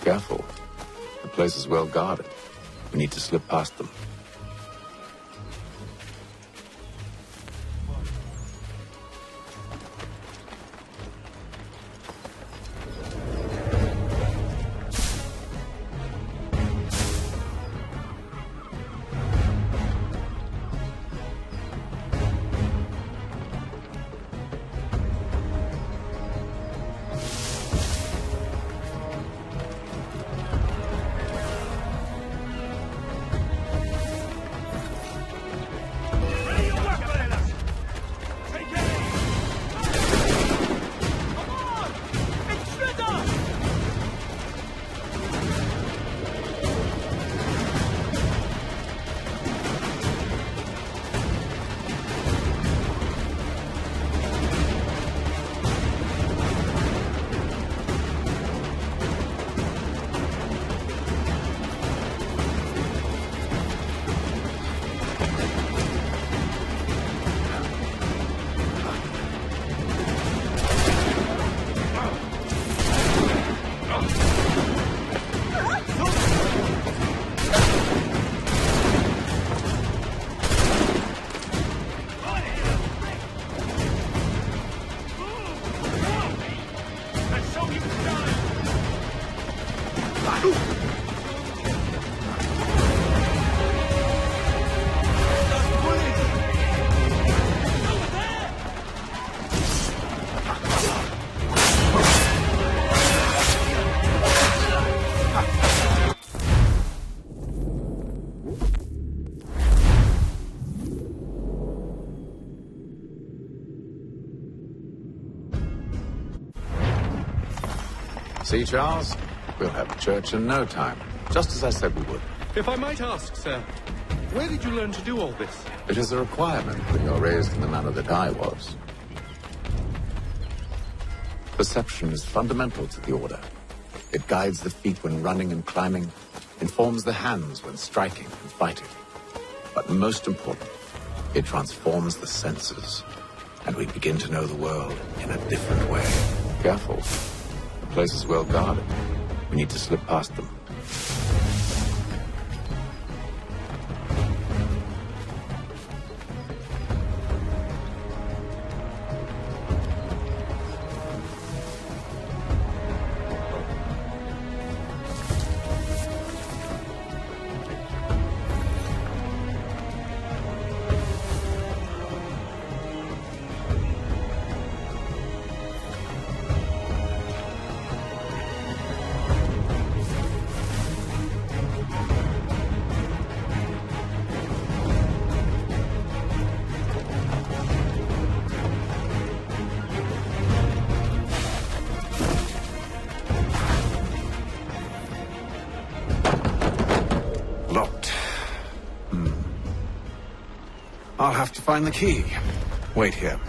Careful. The place is well guarded. We need to slip past them. See, Charles? We'll have a church in no time. Just as I said we would. If I might ask, sir, where did you learn to do all this? It is a requirement when you're raised in the manner that I was. Perception is fundamental to the Order. It guides the feet when running and climbing, informs the hands when striking and fighting. But most important, it transforms the senses, and we begin to know the world in a different way. Careful. The place is well guarded. We need to slip past them. I'll have to find the key. Wait here.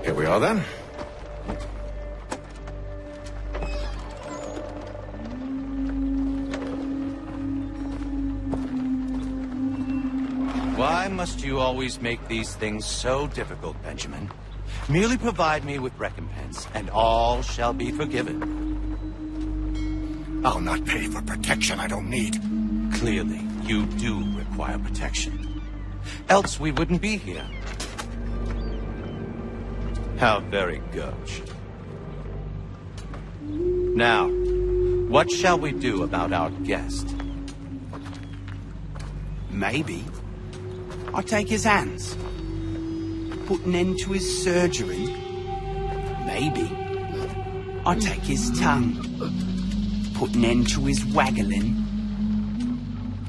Here we are then. Why must you always make these things so difficult, Benjamin? Merely provide me with recompense, and all shall be forgiven. I'll not pay for protection I don't need. Clearly, you do require protection. Else we wouldn't be here. How very gauche. Now, what shall we do about our guest? Maybe I'll take his hands. Put an end to his surgery. Maybe I'll take his tongue. Put an end to his waggling.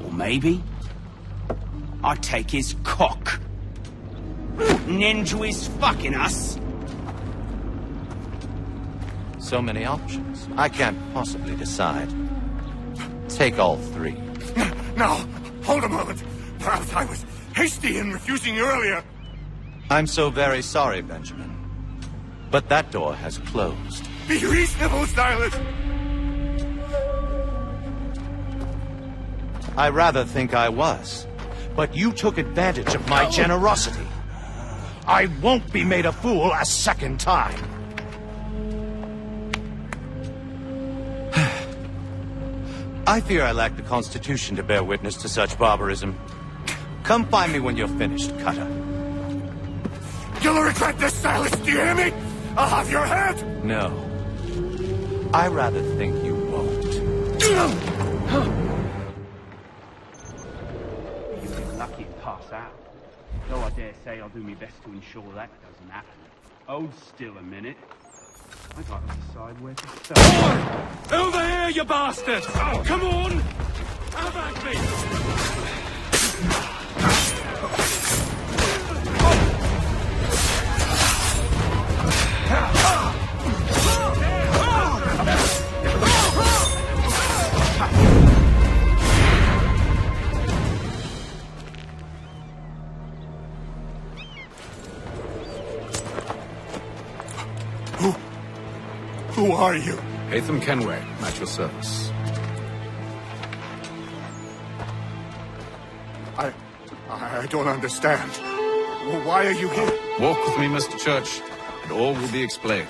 Or maybe I'll take his cock. Put an end to his fucking us. So many options. I can't possibly decide. Take all three. Now, hold a moment. Perhaps I was hasty in refusing you earlier. I'm so very sorry, Benjamin. But that door has closed. Be reasonable, Silas. I rather think I was. But you took advantage of my generosity. I won't be made a fool a second time. I fear I lack the constitution to bear witness to such barbarism. Come find me when you're finished, Cutter. You'll regret this, Silas, do you hear me? I'll have your head! No. I rather think you won't. You've been lucky to pass out. Though I dare say I'll do my best to ensure that doesn't happen. Hold still a minute. I'd like to decide where to start. Over here, you bastard! Come on! Have at me! Who are you? Hatham Kenway, at your service. I don't understand. Why are you here? Walk with me, Mr. Church, and all will be explained.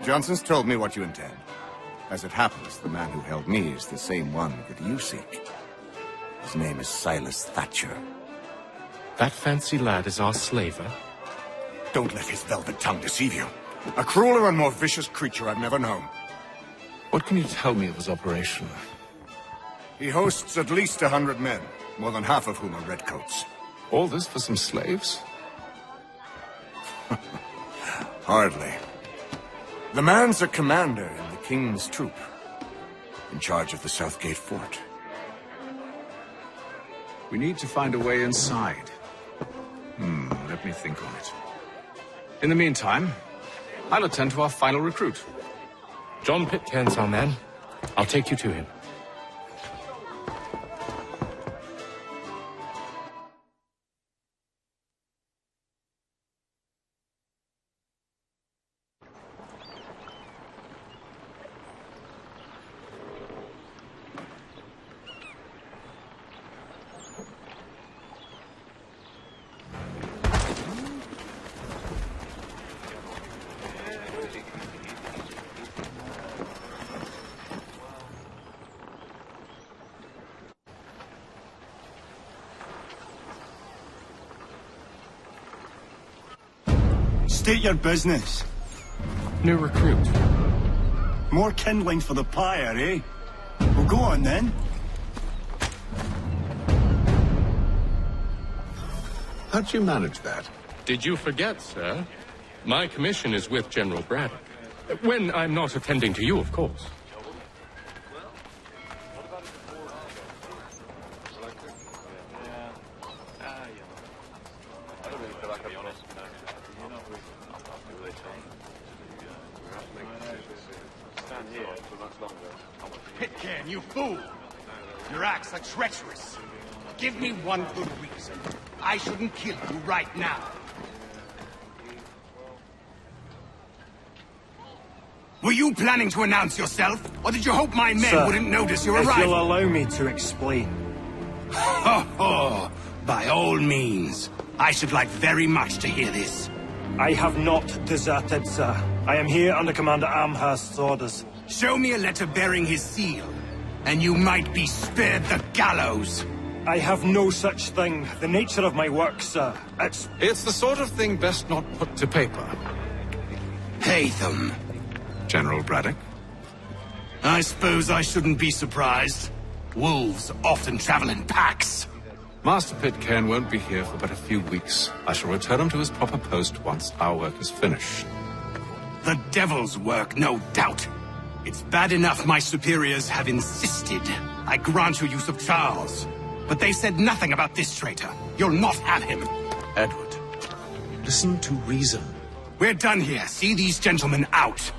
Johnson's told me what you intend. As it happens, the man who held me is the same one that you seek. His name is Silas Thatcher. That fancy lad is our slaver? Don't let his velvet tongue deceive you. A crueler and more vicious creature I've never known. What can you tell me of his operation? He hosts at least 100 men, more than half of whom are redcoats. All this for some slaves? Hardly. The man's a commander in the King's troop, in charge of the Southgate Fort. We need to find a way inside. Let me think on it. In the meantime, I'll attend to our final recruit. John Pitcairn's our man. I'll take you to him. State your business. New recruit. More kindling for the pyre, eh? Well, go on then. How'd you manage that? Did you forget, sir? My commission is with General Braddock. When I'm not attending to you, of course. Pitcairn, you fool! Your acts are treacherous. Give me one good reason. I shouldn't kill you right now. Were you planning to announce yourself? Or did you hope my men Sir, wouldn't notice your if arrival? you'll allow me to explain. Ho ho! By all means. I should like very much to hear this. I have not deserted, sir. I am here under Commander Amherst's orders. Show me a letter bearing his seal, and you might be spared the gallows. I have no such thing. The nature of my work, sir, It's the sort of thing best not put to paper. Haytham. General Braddock? I suppose I shouldn't be surprised. Wolves often travel in packs. Master Pitcairn won't be here for but a few weeks. I shall return him to his proper post once our work is finished. The devil's work, no doubt. It's bad enough my superiors have insisted I grant you use of Charles. But they said nothing about this traitor. You'll not have him. Edward, listen to reason. We're done here. See these gentlemen out.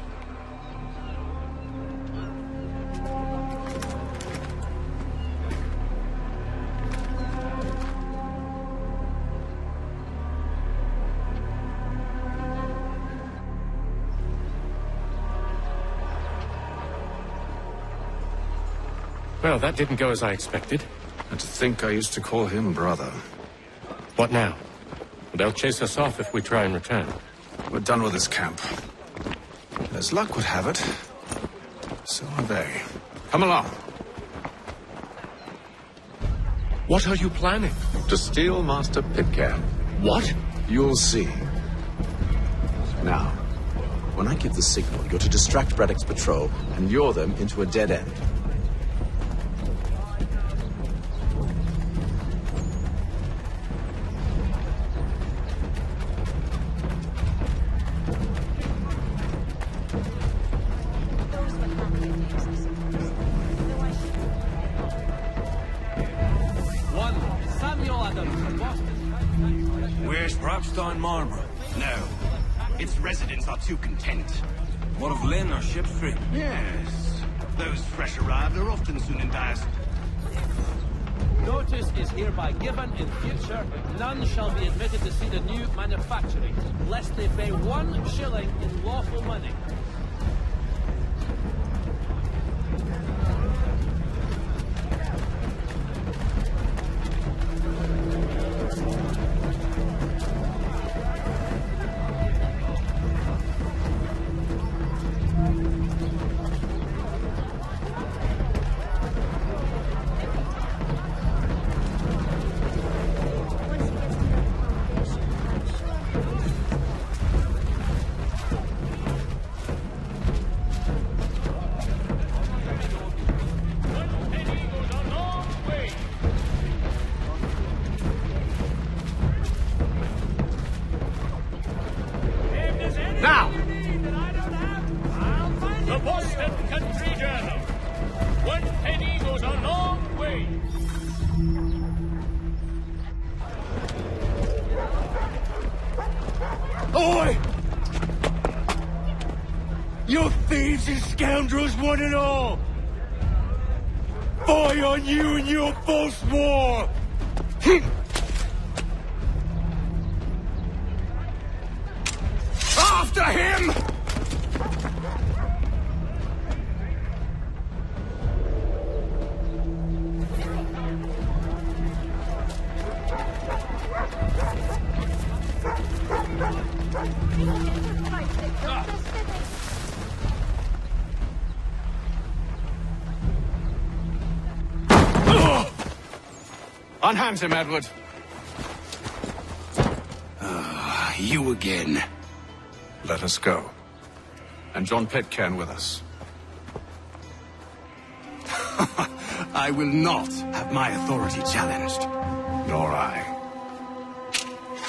Well, that didn't go as I expected. And to think I used to call him brother. What now? They'll chase us off if we try and return. We're done with this camp. As luck would have it, so are they. Come along. What are you planning? To steal Master Pitcairn. What? You'll see. Now, when I give the signal, you're to distract Braddock's patrol and lure them into a dead end. Where's Robstein Marlborough? No. Its residents are too content. What of Lynn or Ship Street? Yes. Those fresh arrived are often soon in dire. Notice is hereby given in future, none shall be admitted to see the new manufacturing, lest they pay 1 shilling in lawful money. Now! The Boston Country Journal. 1 penny goes a long way. Oi! You thieves and scoundrels, one and all! Fie on you and your false war! After him! Unhand him, Edward. You again. Let us go. And John Pitcairn with us. I will not have my authority challenged. Nor I.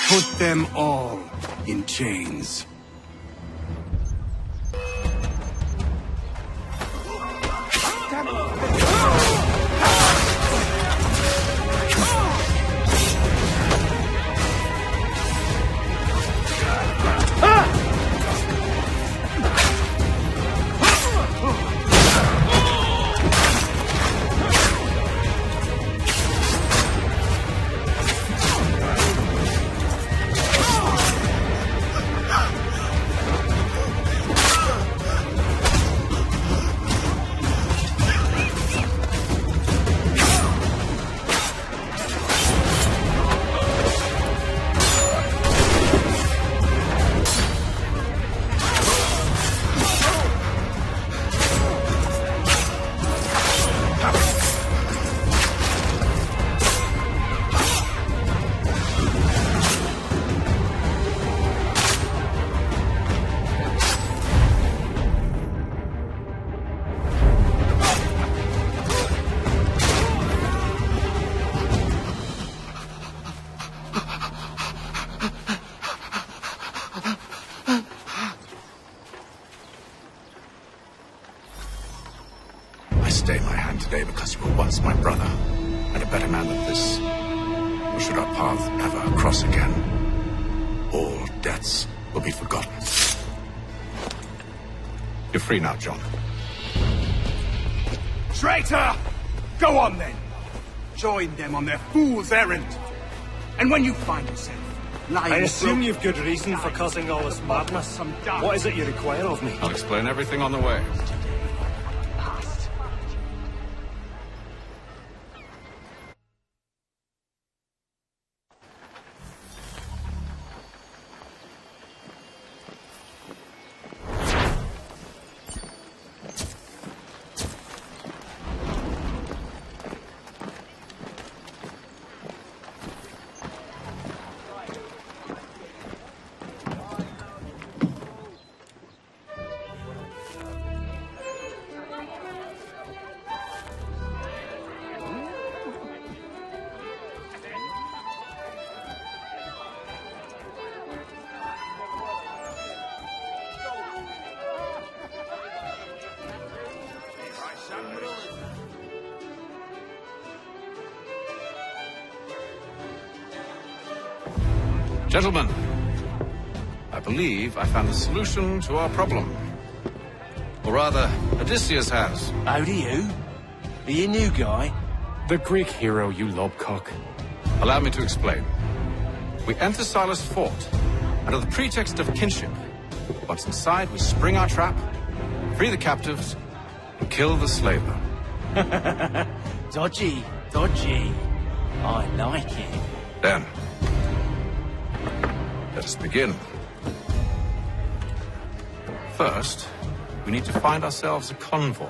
Put them all in chains. Stay my hand today because you were once my brother, and a better man than this. Or should our paths ever cross again, all debts will be forgotten. You're free now, John. Traitor! Go on then! Join them on their fool's errand. And when you find yourself lying... I assume you've good reason for causing all this madness. What is it you require of me? I'll explain everything on the way. Gentlemen, I believe I found the solution to our problem. Or rather, Odysseus has. How do you? Are you a new guy? The Greek hero, you lobcock. Allow me to explain. We enter Silas' fort, under the pretext of kinship. Once inside, we spring our trap, free the captives, and kill the slaver. Dodgy, dodgy. I like it. Then, let us begin. First, we need to find ourselves a convoy.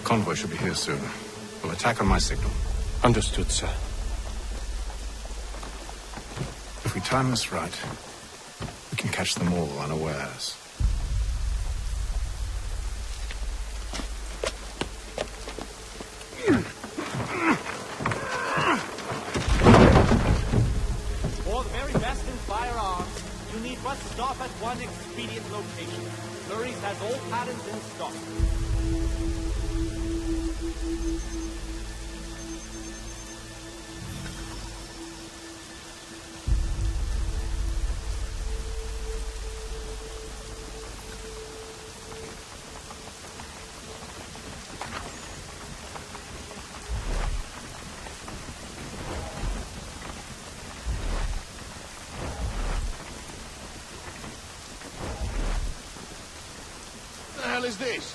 Convoy should be here soon. We'll attack on my signal. Understood, sir. If we time this right, we can catch them all unawares. For the very best in firearms, you need but stop at one expedient location. Flurry's has all patterns in stock. hell is this?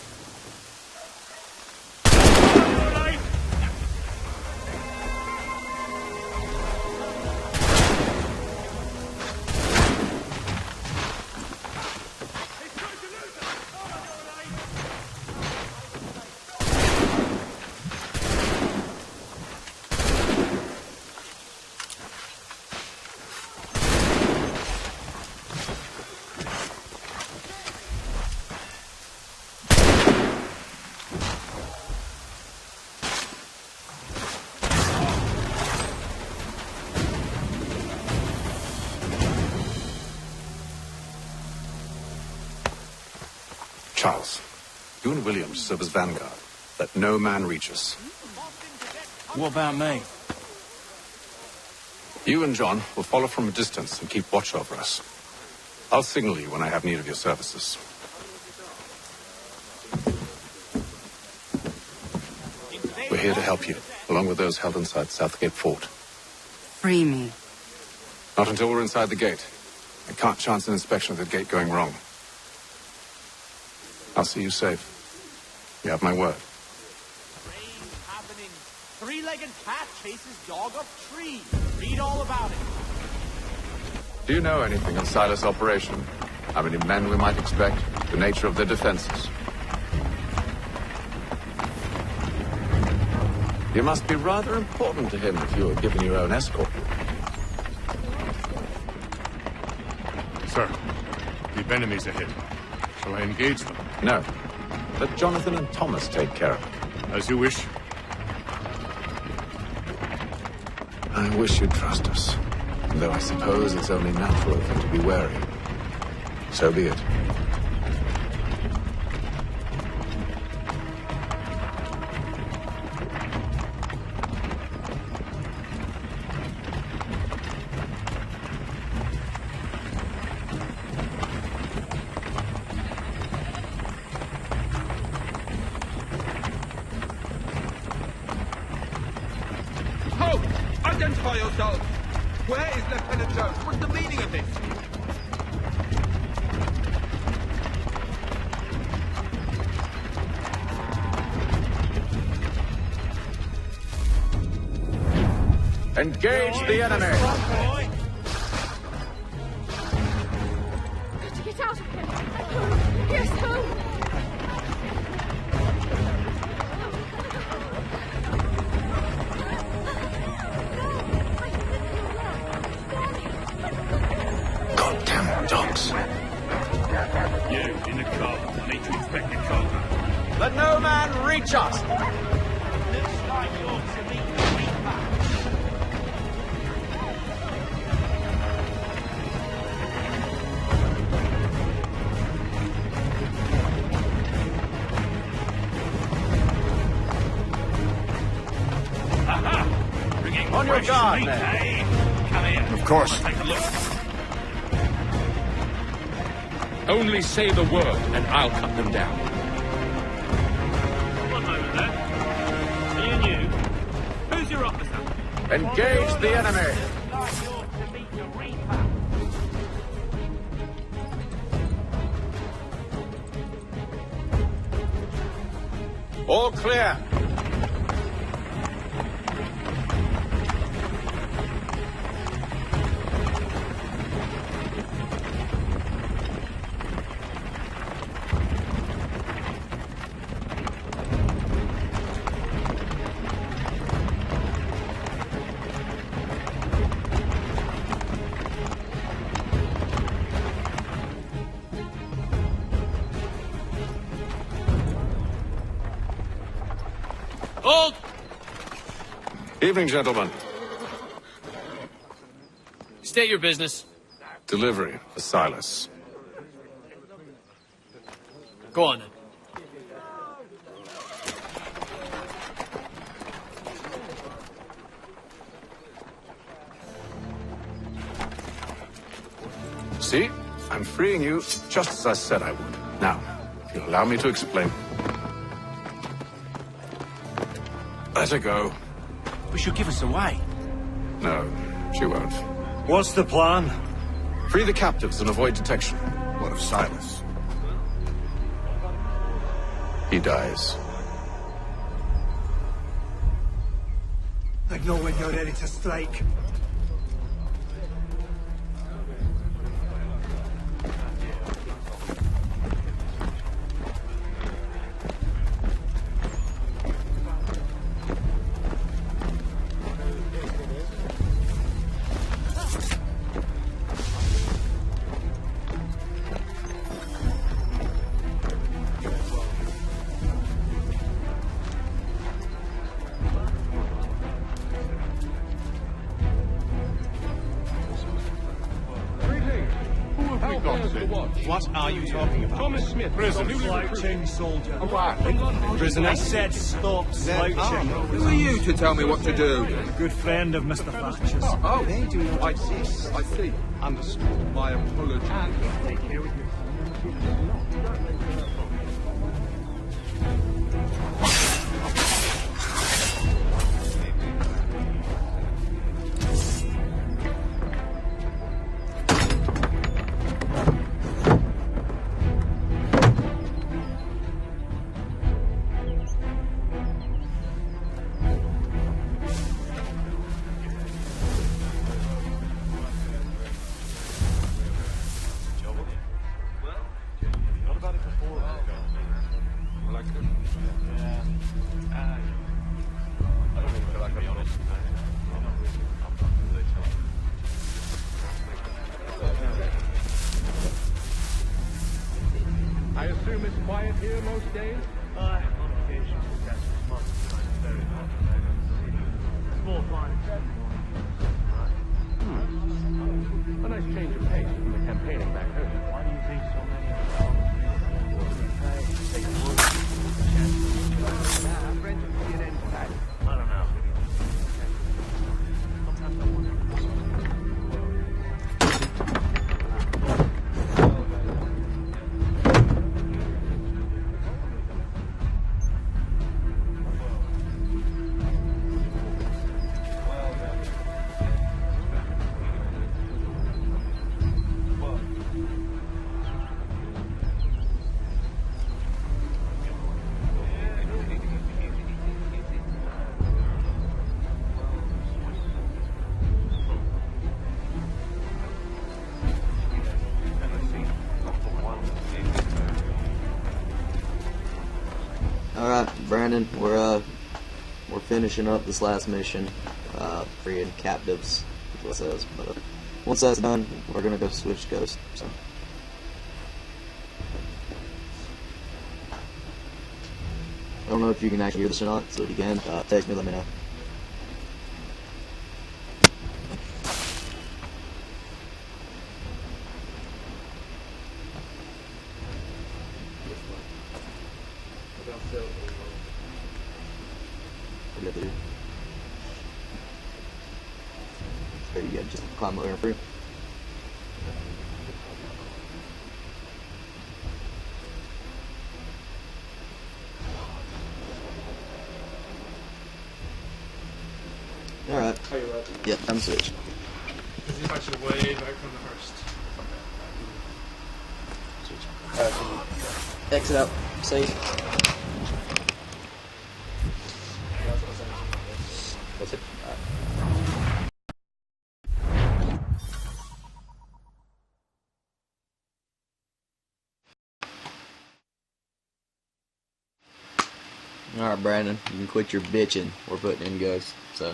Charles, you and William serve as vanguard. Let no man reach us. What about me? You and John will follow from a distance and keep watch over us. I'll signal you when I have need of your services. We're here to help you, along with those held inside Southgate Fort. Free me. Not until we're inside the gate. I can't chance an inspection of the gate going wrong. I'll see you safe. You have my word. Happening. Three-legged cat chases dog up tree. Read all about it. Do you know anything of Silas' operation? How many men we might expect? The nature of their defenses? You must be rather important to him if you were given your own escort. Sir, we've enemies ahead. Shall I engage them? No. Let Jonathan and Thomas take care of it. As you wish. I wish you'd trust us. Though I suppose it's only natural for you to be wary. So be it. Identify yourselves! Where is Lieutenant Jones? What's the meaning of this? Engage the enemy! Got to get out of here! Home! Yes, home! Dogs. You, in the car. I need to inspect the car. Let no man reach us! Looks like you're to meet the Reaper. Aha! Bringing On your fresh guard, meat, man. eh? Come here. Of course. Take a look. Only say the word, and I'll cut them down. One moment there. Are you new? Who's your officer? Engage the enemy! Like you're to meet the Reaper. All clear. Hold! Evening, gentlemen. State your business. Delivery for Silas. Go on then. See? I'm freeing you just as I said I would. Now, if you'll allow me to explain. Let her go. But she'll give us away. No, she won't. What's the plan? Free the captives and avoid detection. What of Silas? he dies. I know when you're ready to strike. What are you talking about? Thomas Smith, Prison Slouching soldier. Prisoner. I said stop slouching. Who are you to tell me what to do? Good friend of Mr. Thatcher's. Oh, I see. Understood. My apologies. Take care with you. I assume it's quiet here most days? On occasion, yes, very hot. Small fine. A nice change of pace from the campaigning back home. Why do you think so many of I don't know. Sometimes I wonder. Alright, Brandon, we're finishing up this last mission, freeing captives, is what it says, but once that's done, we're gonna go switch Ghost, so. I don't know if you can actually hear this or not, so if you can, text me, let me know. There you go, just climb over and free. Alright. Are you ready? Yep, I'm switched. As if I should way back from the first. Exit out. Safe. That's it. Alright, Brandon, you can quit your bitching. We're putting in Ghost, so.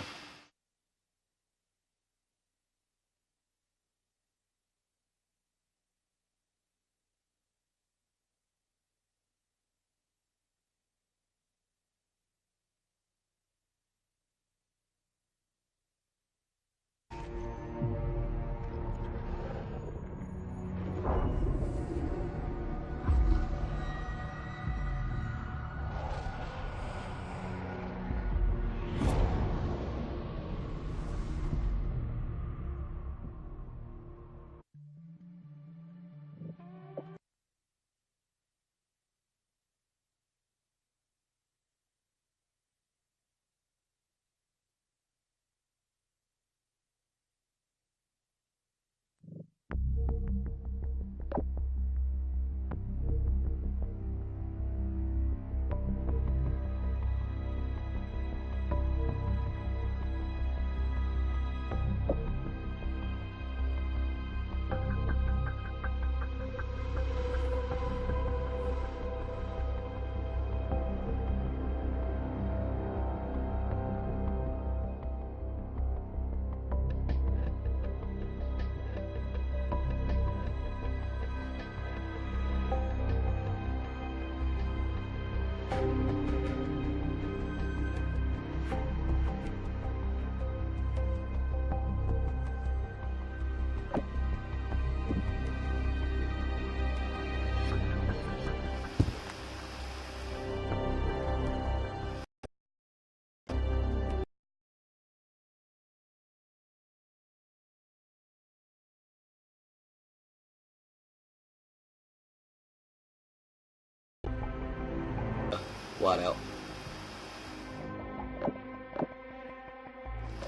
Flat out.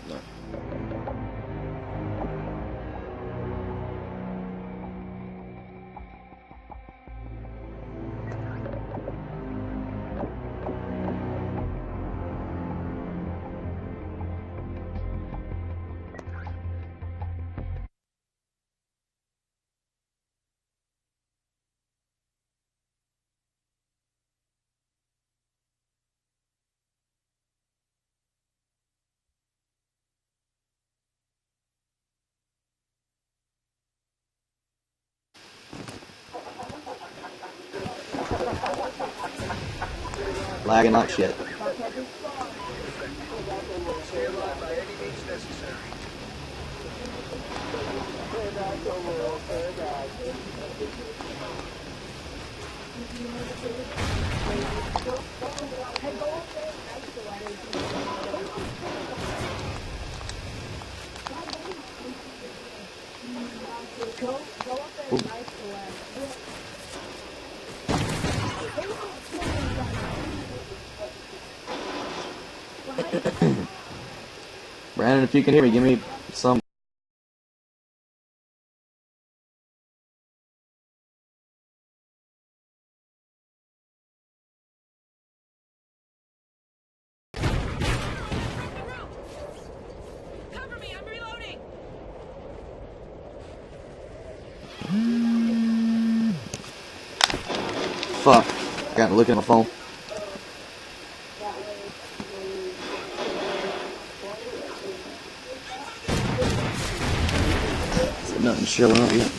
No. Lagging like shit. Brandon, if you can hear me, give me some. Cover me, I'm reloading. Fuck. I got to look at my phone. Nothing showing up yet.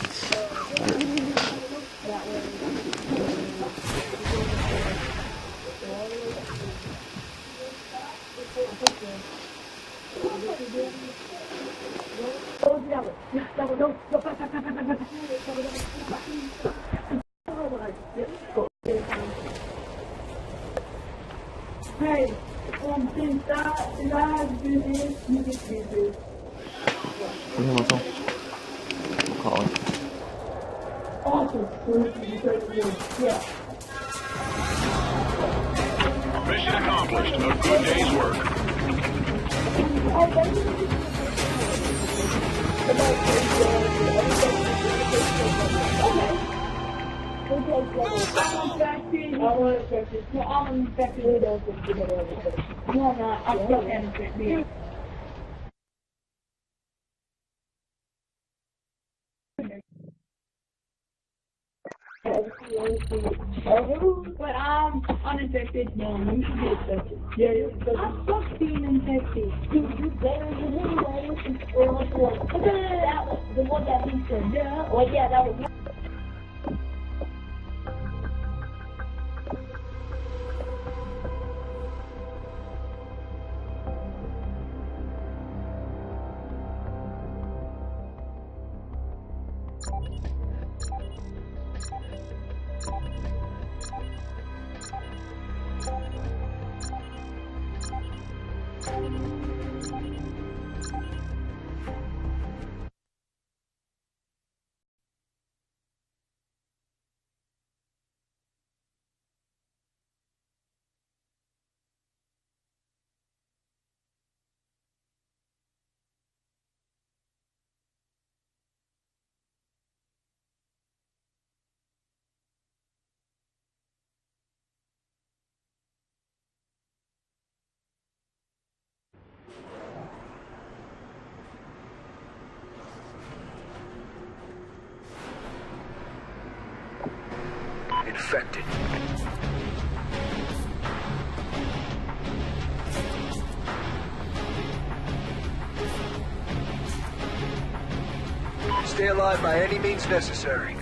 Hey, Give me my phone. I'm calling. Mission accomplished. A good day's work. But I'm uninfected. No, you should be infected. Yeah, I fuck being infected. You better than anyway. Or what's the one? That was the one that he said. Yeah. Well, yeah, that was. Infected. Stay alive by any means necessary.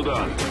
Well done.